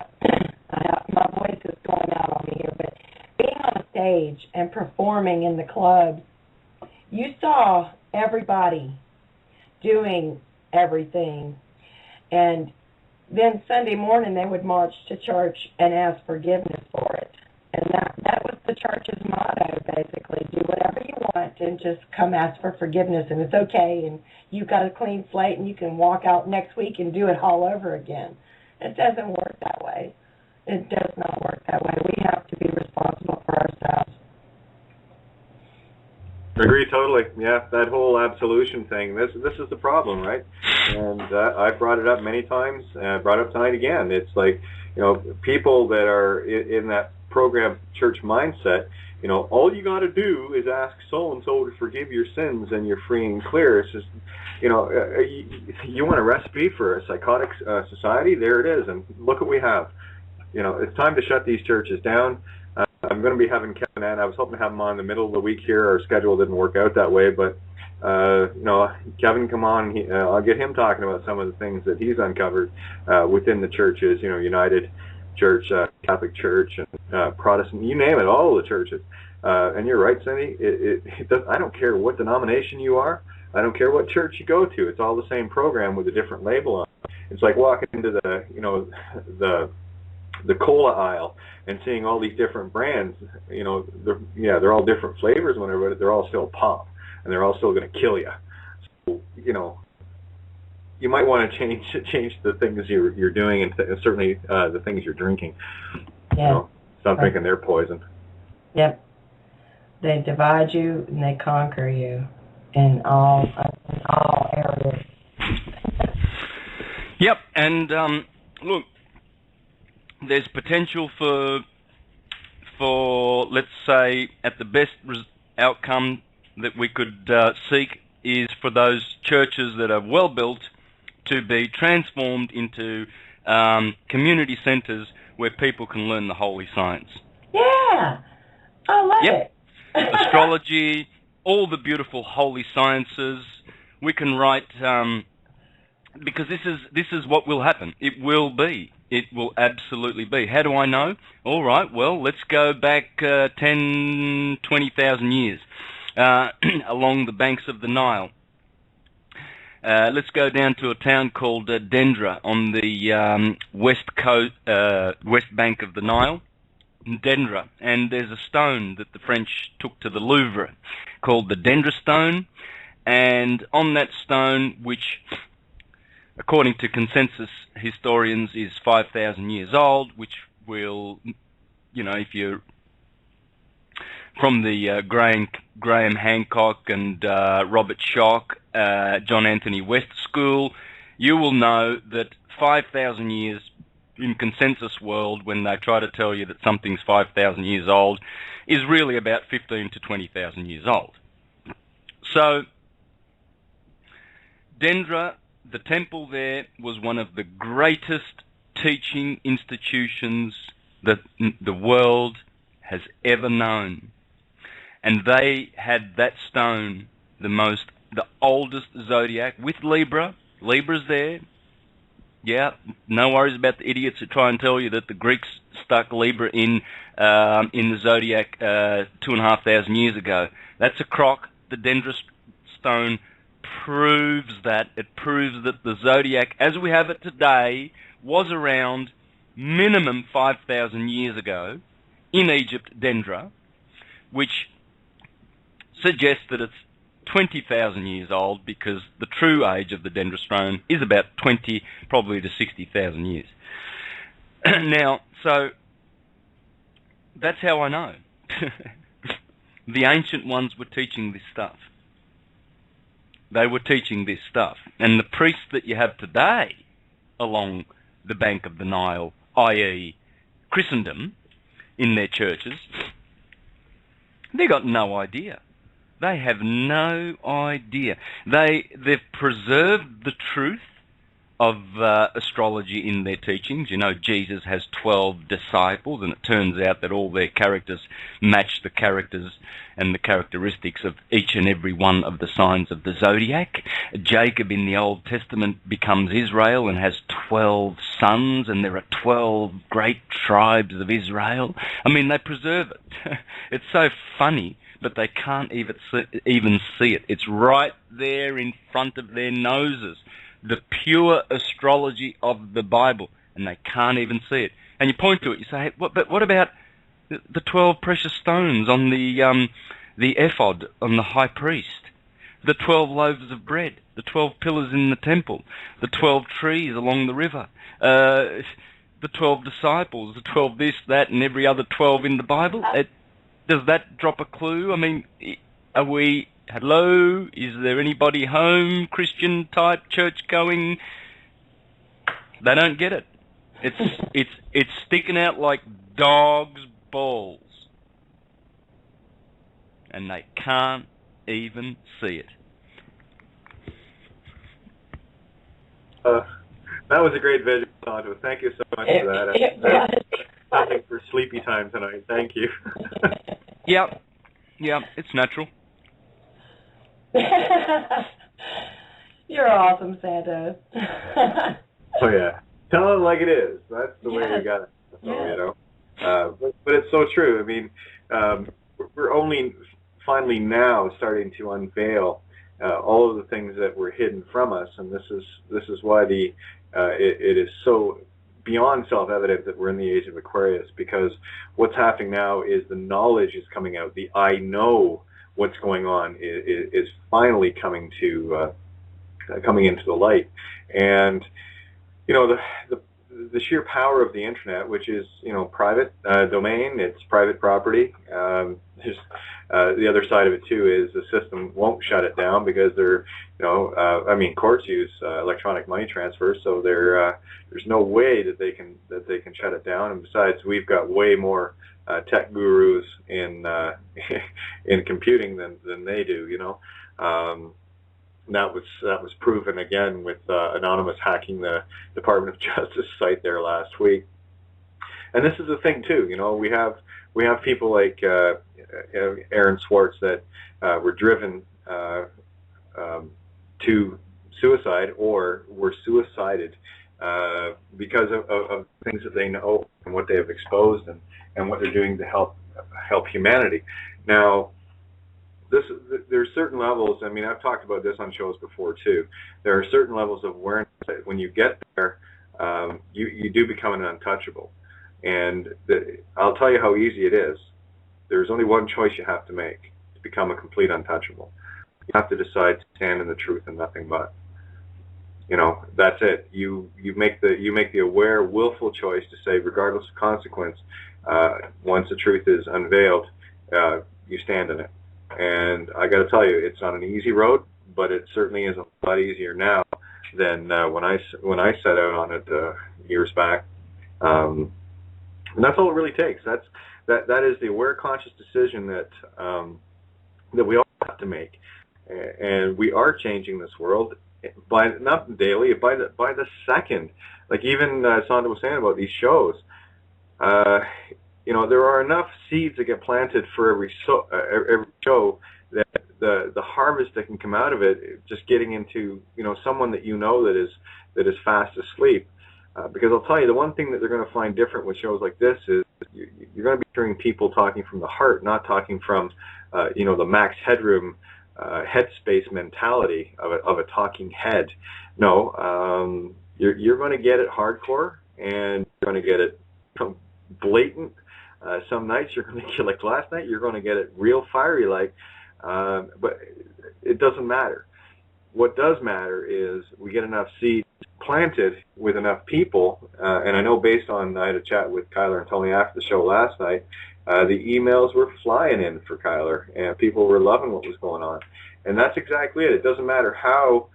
my voice is going out on me here, but being on a stage and performing in the clubs, you saw everybody doing everything. And then Sunday morning they would march to church and ask forgiveness for it. And that was the church's motto, basically. Do whatever you want and just come ask for forgiveness, and it's okay, and you've got a clean slate, and you can walk out next week and do it all over again. It doesn't work that way. It does not work that way. We have to be responsible for ourselves. Agree totally. Yeah, that whole absolution thing. This is the problem, right? And I've brought it up many times. Brought it up tonight again. It's like, you know, people that are in that program church mindset. You know, all you got to do is ask so and so to forgive your sins, and you're free and clear. It's just, you know, you want a recipe for a psychotic society? There it is, and look what we have. You know, it's time to shut these churches down. I'm going to be having Kevin and I was hoping to have him on in the middle of the week here. Our schedule didn't work out that way, but you know, Kevin, come on. I'll get him talking about some of the things that he's uncovered within the churches. You know, United Church, Catholic Church, and Protestant. You name it, all the churches. And you're right, Cindy. It does, I don't care what denomination you are. I don't care what church you go to. It's all the same program with a different label on it. It's like walking into the, you know, the cola aisle and seeing all these different brands. You know, they're all different flavors, whatever, but they're all still pop, and they're all still going to kill you. So, you know, you might want to change the things you're doing, and certainly the things you're drinking. Yeah. You know, stop thinking they're poison. Yep. They divide you and they conquer you in all areas. Yep, and look, there's potential for let's say at the best outcome that we could seek is for those churches that are well built to be transformed into community centres where people can learn the holy science. Yeah, I love it. Astrology, all the beautiful holy sciences. We can write because this is what will happen. It will be. It will absolutely be. How do I know? All right, well, let's go back 10, 20,000 years along the banks of the Nile. Let's go down to a town called Dendra on the west bank of the Nile. Dendra, and there's a stone that the French took to the Louvre called the Dendra stone, and on that stone, which according to consensus historians is 5,000 years old, which will, you know, if you're from the Graham Hancock and Robert Schoch, John Anthony West school, you will know that 5,000 years in consensus world, when they try to tell you that something's 5,000 years old, is really about 15 to 20,000 years old. So, Dendra, the temple there, was one of the greatest teaching institutions that the world has ever known. And they had that stone, the oldest zodiac, with Libra. Libra's there. Yeah, no worries about the idiots who try and tell you that the Greeks stuck Libra in the zodiac 2,500 years ago. That's a crock. The dendrous stone proves that. It proves that the zodiac, as we have it today, was around minimum 5,000 years ago in Egypt, Dendra, which suggests that it's 20,000 years old, because the true age of the dendrostrone is about 20, probably to 60,000 years. Now, so that's how I know. The ancient ones were teaching this stuff. They were teaching this stuff. And the priests that you have today along the bank of the Nile, i.e. Christendom, in their churches, they got no idea. They have no idea. They've preserved the truth of astrology in their teachings. You know, Jesus has 12 disciples, and it turns out that all their characters match the characters and the characteristics of each and every one of the signs of the zodiac. Jacob in the Old Testament becomes Israel and has 12 sons, and there are 12 great tribes of Israel. I mean, they preserve it. It's so funny, but they can't even see it. It's right there in front of their noses, the pure astrology of the Bible, and they can't even see it. And you point to it, you say, hey, but what about the 12 precious stones on the ephod, on the high priest, the 12 loaves of bread, the 12 pillars in the temple, the 12 trees along the river, the 12 disciples, the 12 this, that, and every other 12 in the Bible? Does that drop a clue? I mean, are we... Hello? Is there anybody home? Christian type, church going? They don't get it. It's sticking out like dog's balls, and they can't even see it. That was a great video, Santo. Thank you so much for that. That's something for sleepy time tonight. Thank you. Yeah, it's natural. You're awesome, Santos. Oh yeah, tell it like it is. That's the way we got it. So, you know, but it's so true. I mean, we're only finally now starting to unveil all of the things that were hidden from us, and this is why it is so beyond self-evident that we're in the age of Aquarius, because what's happening now is the knowledge is coming out. The I know what's going on is finally coming into the light. And you know, the sheer power of the internet, which is, you know, private domain, it's private property. There's the other side of it too is the system won't shut it down, because they're, you know, I mean, courts use electronic money transfers, so there's no way that they can shut it down. And besides, we've got way more tech gurus in computing than they do, you know. That was proven again with Anonymous hacking the Department of Justice site there last week. And this is the thing too, you know, we have people like Aaron Swartz that were driven to suicide or were suicided because of things that they know and what they have exposed and what they're doing to help humanity. Now, there's certain levels. I mean, I've talked about this on shows before too. There are certain levels of awareness that when you get there, you do become an untouchable. And I'll tell you how easy it is. There's only one choice you have to make to become a complete untouchable. You have to decide to stand in the truth and nothing but. You know, that's it. You make the aware, willful choice to say, regardless of consequence, once the truth is unveiled, you stand in it. And I got to tell you, it's not an easy road, but it certainly is a lot easier now than when I set out on it years back. And that's all it really takes. That is the aware, conscious decision that we all have to make, and we are changing this world by not daily, by the second. Like even Sandra was saying about these shows. You know, there are enough seeds that get planted for every show that the harvest that can come out of it, just getting into, you know, someone that you know that is fast asleep, Because I'll tell you, the one thing that they're going to find different with shows like this is you're going to be hearing people talking from the heart, not talking from, the Max Headroom headspace mentality of a talking head. No, you're going to get it hardcore, and you're going to get it blatant. Some nights you're going to get, like last night, you're going to get it real fiery, but it doesn't matter. What does matter is we get enough seeds planted with enough people, and I know based on, I had a chat with Kyler and Tony after the show last night, the emails were flying in for Kyler, and people were loving what was going on. And that's exactly it. It doesn't matter how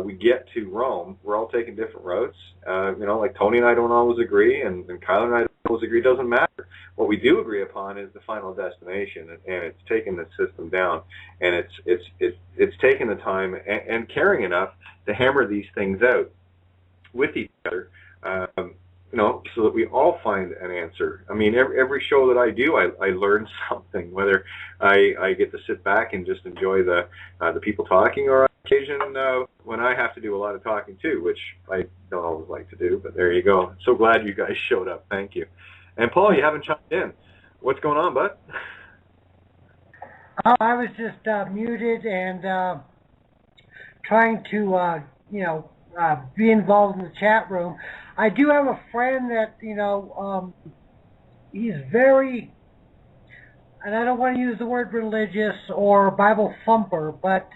we get to Rome. We're all taking different routes. Like Tony and I don't always agree, and Kyler and I don't always agree. It doesn't matter. What we do agree upon is the final destination, and it's taking the system down, and it's taking the time and caring enough to hammer these things out with each other, so that we all find an answer. I mean, every show that I do, I learn something, whether I get to sit back and just enjoy the people talking, or on occasion when I have to do a lot of talking too, which I don't always like to do, but there you go. So glad you guys showed up. Thank you. And Paul, you haven't chimed in. What's going on, bud? I was just muted and trying to, be involved in the chat room. I do have a friend that, he's very, and I don't want to use the word religious or Bible thumper, but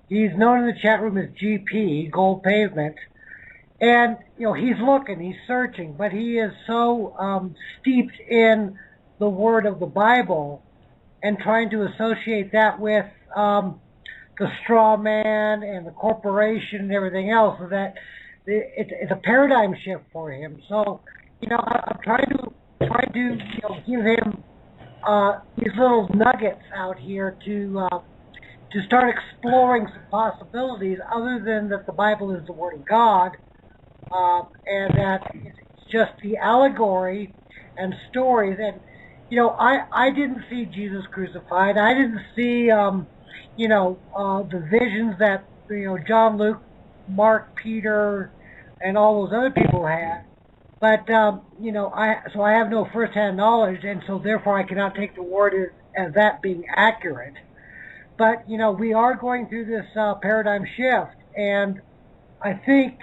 he's known in the chat room as GP, Gold Pavement. And, he's looking, he's searching, but he is so steeped in the word of the Bible and trying to associate that with the straw man and the corporation and everything else, so that it's a paradigm shift for him. So, I'm trying to give him these little nuggets out here to start exploring some possibilities other than that the Bible is the Word of God, and that it's just the allegory and stories. And I didn't see Jesus crucified. I didn't see the visions that John, Luke, Mark, Peter, and all those other people had. But I have no firsthand knowledge, and so therefore I cannot take the word as that being accurate. But we are going through this paradigm shift, and I think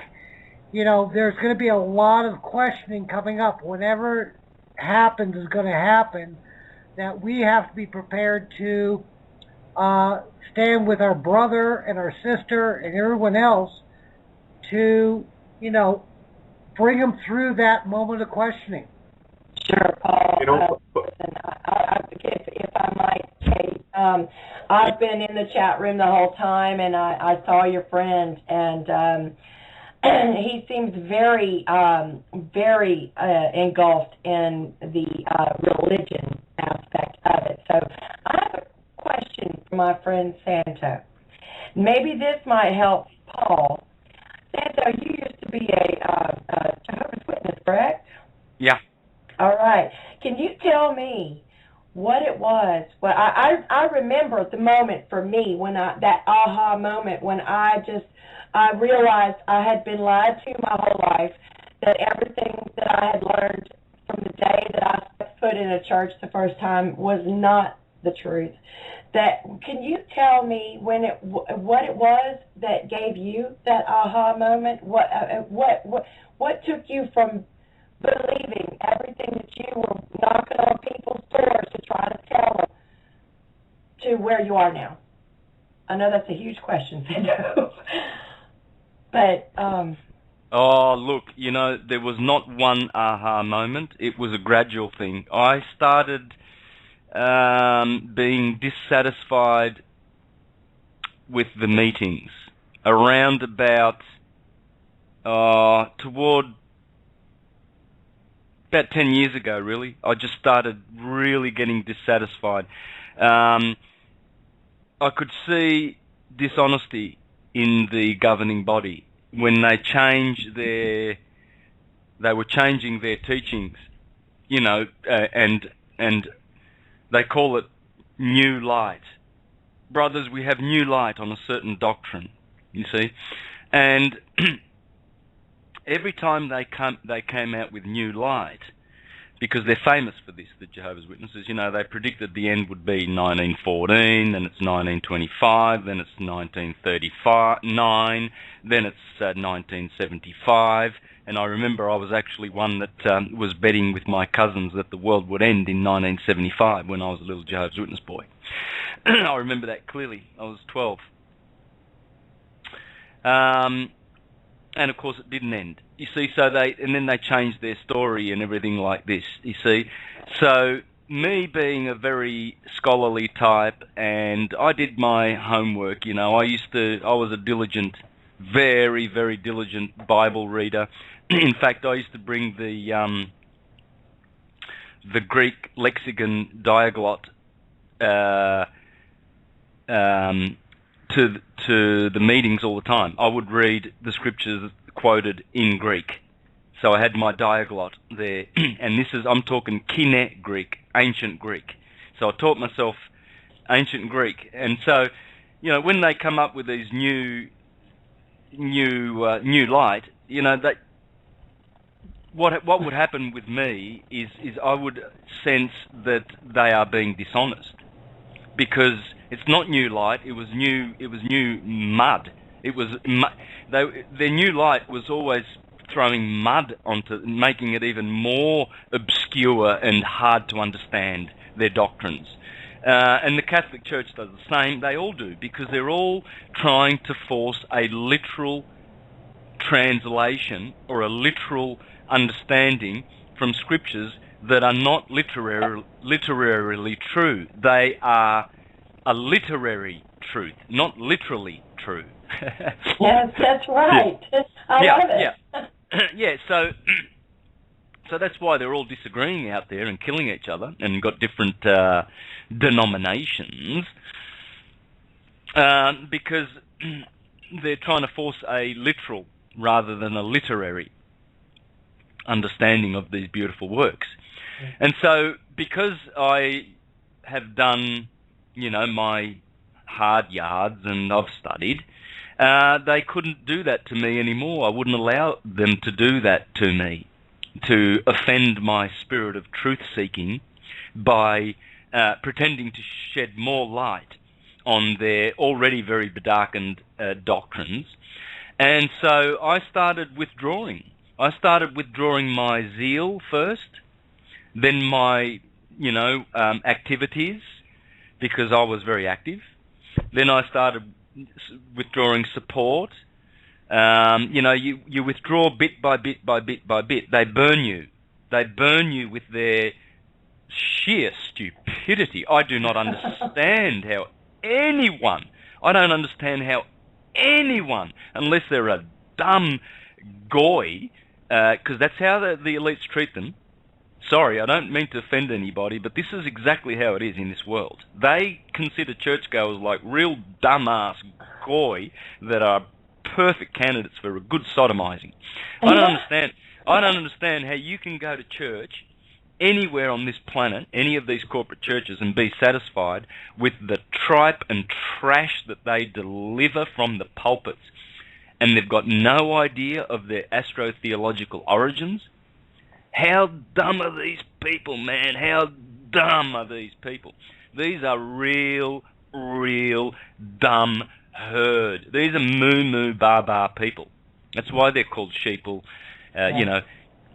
there's going to be a lot of questioning coming up. Whenever happens is going to happen, that we have to be prepared to stand with our brother and our sister and everyone else to, bring them through that moment of questioning. Sure, Paul. If I might, Kate, I've been in the chat room the whole time, and I saw your friend, and he seems very, very engulfed in the religion aspect of it. So I have a question for my friend Santo. Maybe this might help Paul. Santo, you used to be a Jehovah's Witness, correct? Yeah. All right. Can you tell me what it was? Well, I remember the moment for me when that aha moment when I realized I had been lied to my whole life, that everything that I had learned from the day that I stepped foot in a church the first time was not the truth. Can you tell me what it was that gave you that aha moment? What took you from believing everything that you were knocking on people's doors to try to tell them to where you are now? I know that's a huge question, Sando. But oh, look, there was not one aha moment. It was a gradual thing. I started being dissatisfied with the meetings around about toward about 10 years ago, really. I just started really getting dissatisfied. I could see dishonesty in the governing body when they were changing their teachings, and they call it new light. Brothers, we have new light on a certain doctrine, you see. And every time they came out with new light, because they're famous for this, the Jehovah's Witnesses. They predicted the end would be 1914, then it's 1925, then it's 1939, then it's 1975. And I remember I was actually one that was betting with my cousins that the world would end in 1975 when I was a little Jehovah's Witness boy. I remember that clearly. I was 12. And of course it didn't end. You see, and then they changed their story and everything like this, you see. So me being a very scholarly type, and I did my homework, I was a diligent, very, very diligent Bible reader. In fact, I used to bring the Greek lexicon diaglot to the meetings all the time. I would read the scriptures quoted in Greek. So I had my diaglot there, and I'm talking Kine Greek, ancient Greek. So I taught myself ancient Greek, and so, when they come up with these new light, what would happen with me is I would sense that they are being dishonest, because it's not new light. It was new mud. Their new light was always throwing mud onto, making it even more obscure and hard to understand their doctrines. And the Catholic Church does the same. They all do, because they're all trying to force a literal translation or a literal understanding from scriptures that are not literarily true. They are a literary truth, not literally true. Yes, that's right. Yeah. I love it. Yeah, so that's why they're all disagreeing out there and killing each other and got different denominations, because they're trying to force a literal rather than a literary understanding of these beautiful works. And so because I have done, my hard yards and I've studied, they couldn't do that to me anymore. I wouldn't allow them to do that to me, to offend my spirit of truth-seeking by pretending to shed more light on their already very bedarkened doctrines. And so I started withdrawing. I started withdrawing my zeal first, then my, activities, because I was very active. Then I started withdrawing support. You withdraw bit by bit by bit by bit. They burn you. They burn you with their sheer stupidity. I do not understand how anyone, unless they're a dumb goy, because that's how the elites treat them. Sorry, I don't mean to offend anybody, but this is exactly how it is in this world. They consider churchgoers like real dumbass goy that are perfect candidates for a good sodomizing. I don't understand how you can go to church anywhere on this planet, any of these corporate churches, and be satisfied with the tripe and trash that they deliver from the pulpits, and they've got no idea of their astrotheological origins. How dumb are these people, man? How dumb are these people? These are real dumb herd. These are moo-moo bar people. That's why they're called sheeple,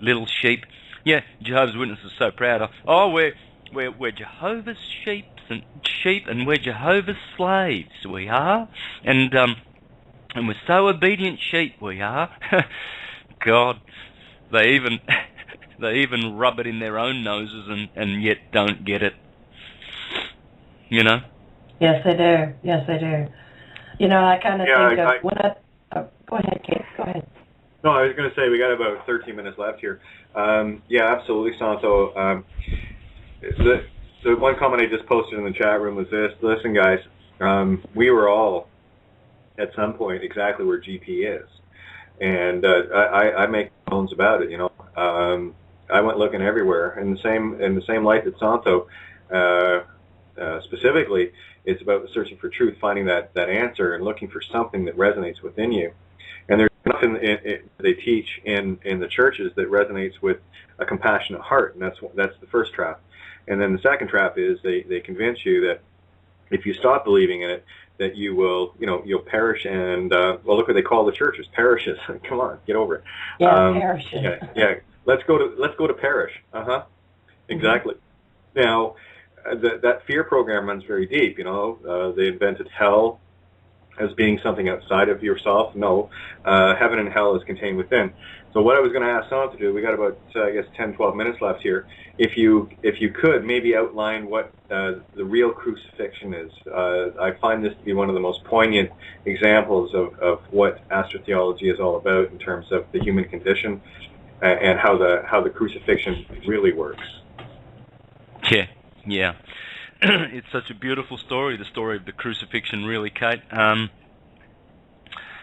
little sheep. Yeah, Jehovah's Witnesses are so proud of. Oh, we're Jehovah's sheep, and we're Jehovah's slaves. We are, and we're so obedient sheep. We are. God, they even rub it in their own noses and yet don't get it. Yes, they do. Yes, they do. I kind of think of when I... go ahead, Kate. Go ahead. No, I was going to say we got about 13 minutes left here. Yeah, absolutely, Santo. The one comment I just posted in the chat room was this. Listen, guys, we were all at some point exactly where GP is. And I make bones about it, I went looking everywhere. In the same light that Santo, specifically, it's about searching for truth, finding that answer, and looking for something that resonates within you. And there's Nothing they teach in the churches that resonates with a compassionate heart, and that's the first trap. And then the second trap is they convince you that if you stop believing in it, that you will, you'll perish. And well, look what they call the churches, parishes. Come on, get over it. Yeah, parishes. Yeah. Let's go to parish. Exactly. Mm-hmm. Now, that fear program runs very deep. They invented hell as being something outside of yourself. No, heaven and hell is contained within. So what I was going to ask Sam to do, we got about, 10, 12 minutes left here. If you could maybe outline what the real crucifixion is. I find this to be one of the most poignant examples of what astrotheology is all about in terms of the human condition and how the crucifixion really works. Yeah. It's such a beautiful story, the story of the crucifixion, really, Kate.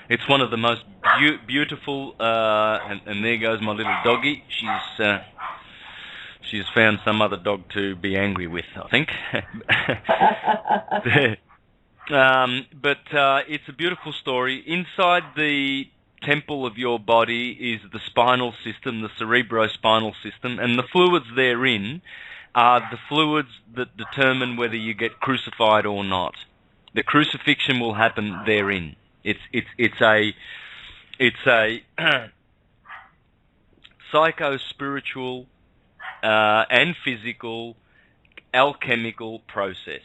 It's one of the most beautiful, and there goes my little doggy. She's found some other dog to be angry with, I think. But it's a beautiful story. Inside the temple of your body is the spinal system, the cerebrospinal system, and the fluids therein are the fluids that determine whether you get crucified or not. The crucifixion will happen therein. It's a psycho-spiritual and physical alchemical process.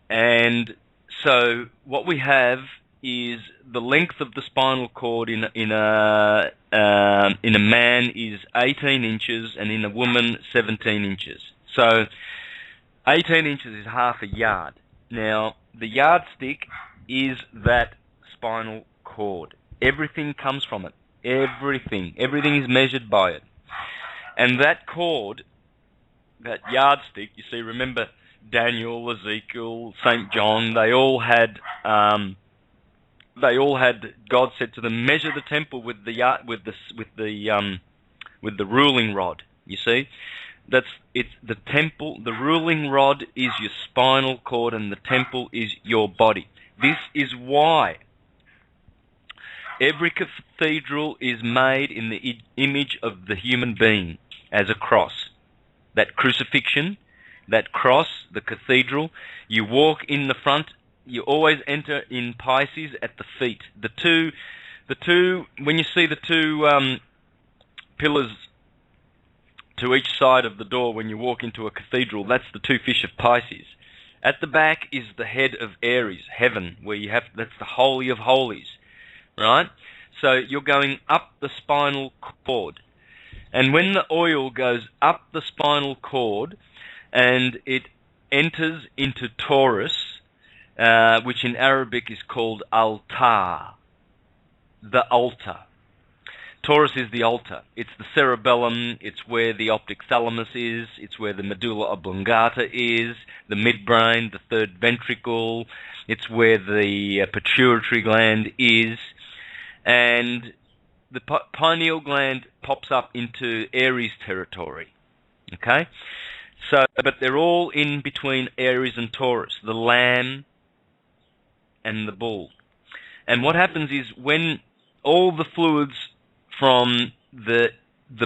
And so what we have is the length of the spinal cord in a man is 18 inches and in a woman 17 inches. So 18 inches is half a yard. Now, the yardstick is that spinal cord. Everything comes from it. Everything is measured by it. And that cord, that yardstick, you see, remember Daniel, Ezekiel, St. John, they all had God said to them, measure the temple with the ruling rod. You see, it's the temple. The ruling rod is your spinal cord, and the temple is your body. This is why every cathedral is made in the image of the human being as a cross. That crucifixion, that cross, the cathedral. You walk in the front. You always enter in Pisces at the feet. The two. When you see the two pillars to each side of the door when you walk into a cathedral, that's the two fish of Pisces. At the back is the head of Aries, heaven, where that's the holy of holies, right? So you're going up the spinal cord, and when the oil goes up the spinal cord, and it enters into Taurus, which in Arabic is called altar, the altar. Taurus is the altar. It's the cerebellum, it's where the optic thalamus is, it's where the medulla oblongata is, the midbrain, the third ventricle, it's where the pituitary gland is, and the pineal gland pops up into Aries territory, okay? So, but they're all in between Aries and Taurus, the lamb and the bull. And what happens is when all the fluids from the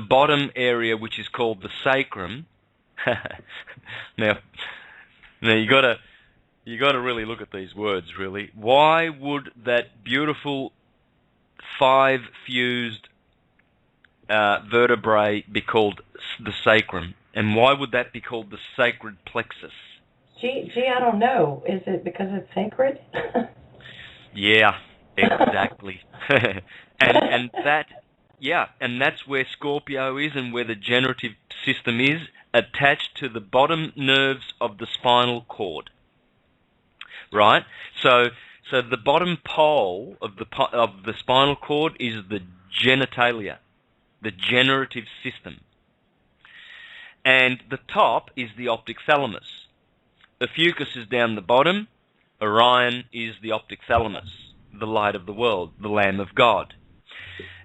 bottom area, which is called the sacrum, now you gotta really look at these words. Really, why would that beautiful 5 fused vertebrae be called the sacrum, and why would that be called the sacred plexus? Gee, I don't know. Is it because it's sacred? Yeah, exactly. and that. Yeah, and that's where Scorpio is and where the generative system is, attached to the bottom nerves of the spinal cord. Right? So the bottom pole of the spinal cord is the genitalia, the generative system. And the top is the optic thalamus. The fucus is down the bottom. Orion is the optic thalamus, the light of the world, the Lamb of God.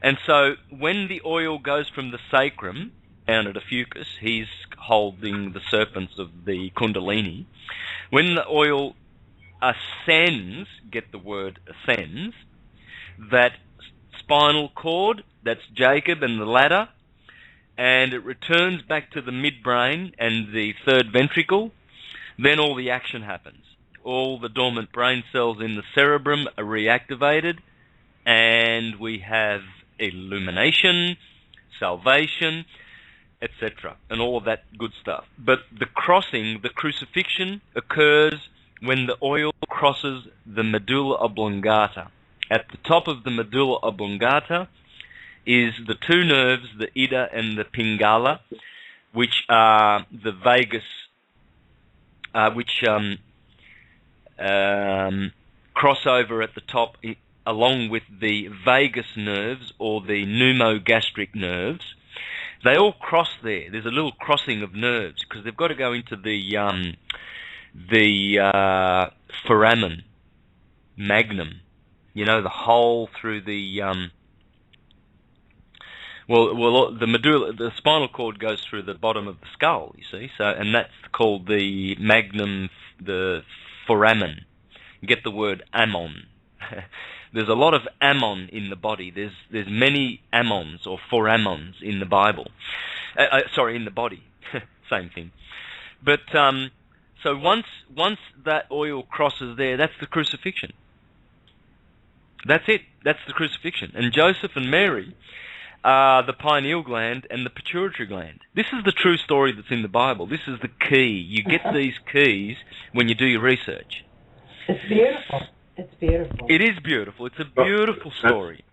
And so when the oil goes from the sacrum down at a fucus, he's holding the serpents of the kundalini. When the oil ascends, get the word ascends, that spinal cord, that's Jacob and the ladder, and it returns back to the midbrain and the third ventricle. Then all the action happens. All the dormant brain cells in the cerebrum are reactivated, and we have illumination, salvation, etc., and all of that good stuff. But the crossing, the crucifixion, occurs when the oil crosses the medulla oblongata. At the top of the medulla oblongata is the two nerves, the ida and the pingala, which are the vagus, which cross over at the top along with the vagus nerves or the pneumogastric nerves. They all cross there. There's a little crossing of nerves because they've got to go into the foramen magnum. You know, the hole through the the medulla, the spinal cord goes through the bottom of the skull. You see, so and that's called the magnum, the foramen. You get the word ammon. There's a lot of ammon in the body. There's many ammons or foramens in the Bible. Sorry, in the body. Same thing. But so once that oil crosses there, that's the crucifixion. That's it. That's the crucifixion. And Joseph and Mary are the pineal gland and the pituitary gland. This is the true story that's in the Bible. This is the key. You get these keys when you do your research. It's beautiful. It's beautiful. It is beautiful. It's a beautiful story.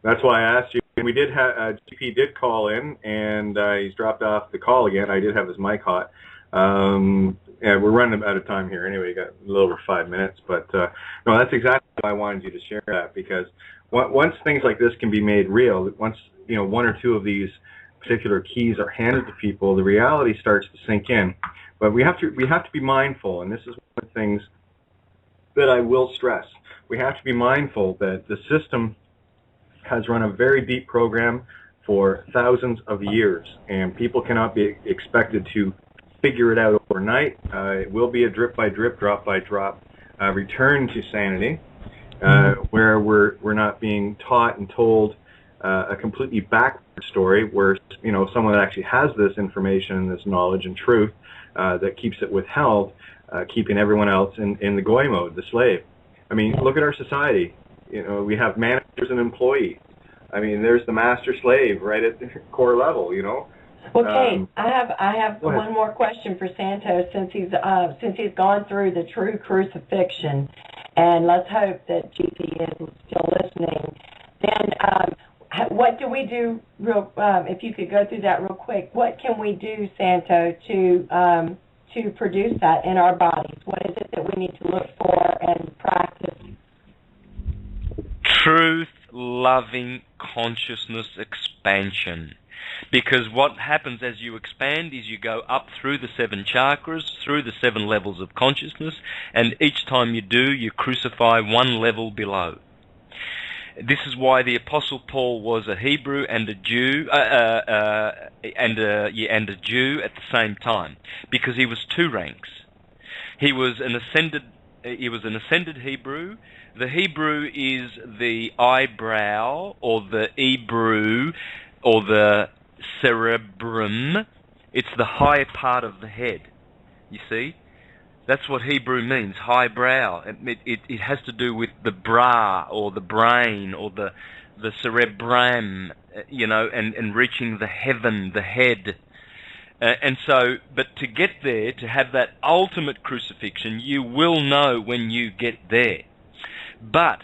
That's why I asked you. We did have GP did call in, and he's dropped off the call again. I did have his mic hot. Yeah, we're running out of time here. Anyway, you got a little over 5 minutes, but no, that's exactly why I wanted you to share that, because once things like this can be made real, once one or two of these particular keys are handed to people, the reality starts to sink in. But we have to be mindful, and this is one of the things that I will stress. We have to be mindful that the system has run a very deep program for thousands of years, and people cannot be expected to figure it out overnight. It will be a drip by drip, drop by drop return to sanity, where we're not being taught and told a completely backward story, where someone that actually has this information and this knowledge and truth that keeps it withheld, keeping everyone else in the goy mode, the slave. I mean, look at our society. We have managers and employees. I mean, there's the master slave right at the core level. Okay, I have one more question for Santos, since he's gone through the true crucifixion, and let's hope that GP is still listening. Then, what do we do? If you could go through that real quick, what can we do, Santo, to produce that in our bodies? What is it that we need to look for and practice? Truth-loving consciousness expansion. Because what happens as you expand is you go up through the 7 chakras, through the 7 levels of consciousness, and each time you do, you crucify one level below. This is why the Apostle Paul was a Hebrew and a Jew, and a Jew at the same time, because he was 2 ranks. He was an ascended Hebrew. The Hebrew is the eyebrow, or the Ebrew, or the cerebrum. It's the high part of the head. You see? That's what Hebrew means, high brow. It has to do with the bra, or the brain, or the cerebrum, and reaching the heaven, the head. And so, but to get there, to have that ultimate crucifixion, you will know when you get there. But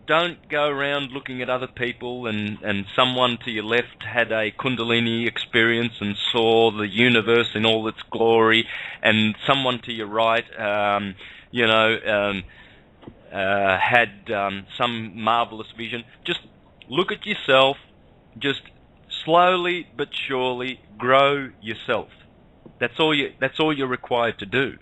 don't go around looking at other people, and someone to your left had a Kundalini experience and saw the universe in all its glory, and someone to your right, had some marvelous vision. Just look at yourself. Just slowly but surely grow yourself. That's all you're required to do.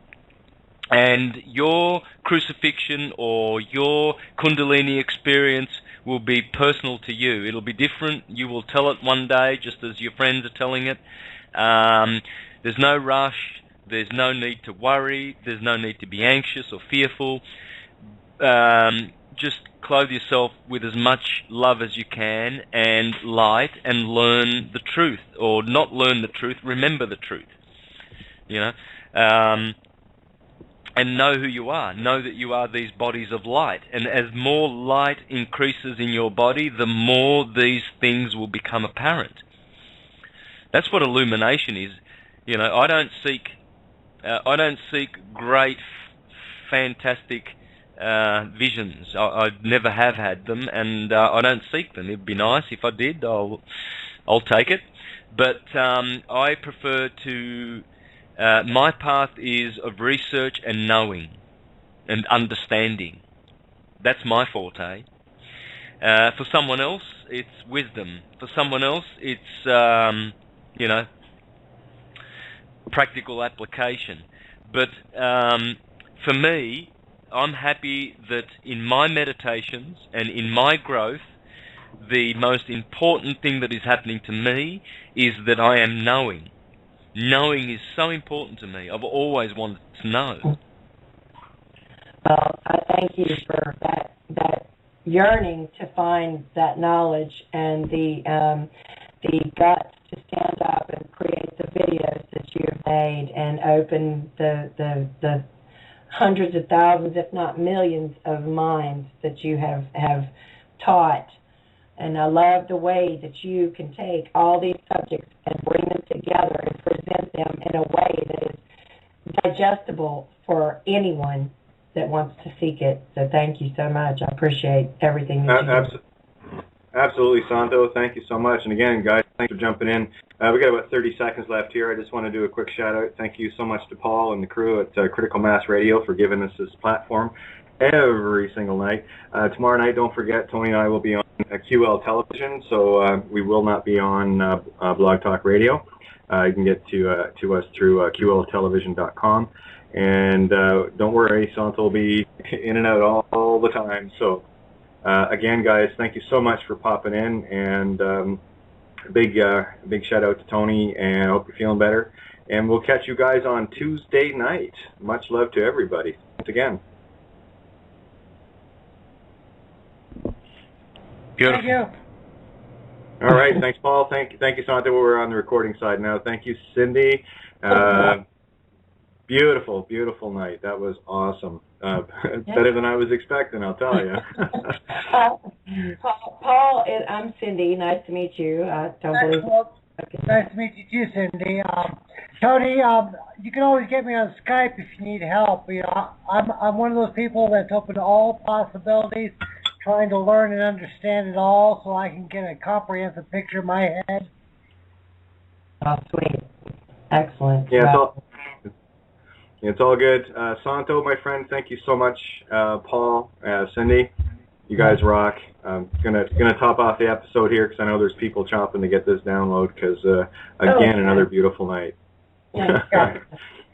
And your crucifixion or your Kundalini experience will be personal to you. It'll be different. You will tell it one day, just as your friends are telling it. There's no rush. There's no need to worry. There's no need to be anxious or fearful. Just clothe yourself with as much love as you can and light and learn the truth, or not learn the truth, remember the truth. You know, and know who you are. Know that you are these bodies of light. And as more light increases in your body, the more these things will become apparent. That's what illumination is. You know, I don't seek great, fantastic visions. I never have had them, and I don't seek them. It'd be nice if I did. I'll take it. But I prefer to. My path is of research and knowing and understanding. That's my forte. For someone else, it's wisdom. For someone else, it's practical application. But for me, I'm happy that in my meditations and in my growth, the most important thing that is happening to me is that I am knowing. Knowing is so important to me. I've always wanted to know. Well, I thank you for that yearning to find that knowledge and the guts to stand up and create the videos that you have made and open the hundreds of thousands, if not millions, of minds that you have taught. And I love the way that you can take all these subjects and bring them together and present them in a way that is digestible for anyone that wants to seek it. So thank you so much. I appreciate everything that you do. Absolutely, Santo. Thank you so much. And again, guys, thanks for jumping in. We got about 30 seconds left here. I just want to do a quick shout-out. Thank you so much to Paul and the crew at Critical Mass Radio for giving us this platform every single night. Tomorrow night, don't forget, Tony and I will be on QL Television, so we will not be on Blog Talk Radio. You can get to us through QLTelevision.com. And don't worry, Santo will be in and out all the time. So again, guys, thank you so much for popping in, and big shout out to Tony, and I hope you're feeling better. And we'll catch you guys on Tuesday night. Much love to everybody. Thanks again. Beautiful. Thank you. All right, thanks, Paul. Thank you, Santo. We're on the recording side now. Thank you, Cindy. Beautiful night. That was awesome. Better than I was expecting, I'll tell you. Paul, I'm Cindy. Nice to meet you. I don't believe. Okay. Nice to meet you too, Cindy. Tony, you can always get me on Skype if you need help. You know, I'm one of those people that's open to all possibilities, trying to learn and understand it all so I can get a comprehensive picture in my head. Oh, sweet. Excellent. Yeah, it's all good. Santo, my friend, thank you so much. Paul, Cindy, you guys rock. I'm gonna top off the episode here because I know there's people chomping to get this download because, again, another beautiful night. Yeah.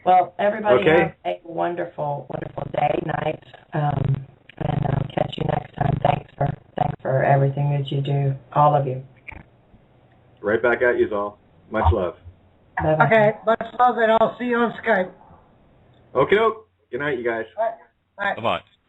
Well, everybody Okay. have a wonderful, wonderful day, night, and I'll catch you next time. Thanks for everything that you do, all of you. Right back at you all. Much love. Bye-bye. Okay, much love, and I'll see you on Skype. Okay, doke. Good night, you guys. Bye. Bye. Bye-bye.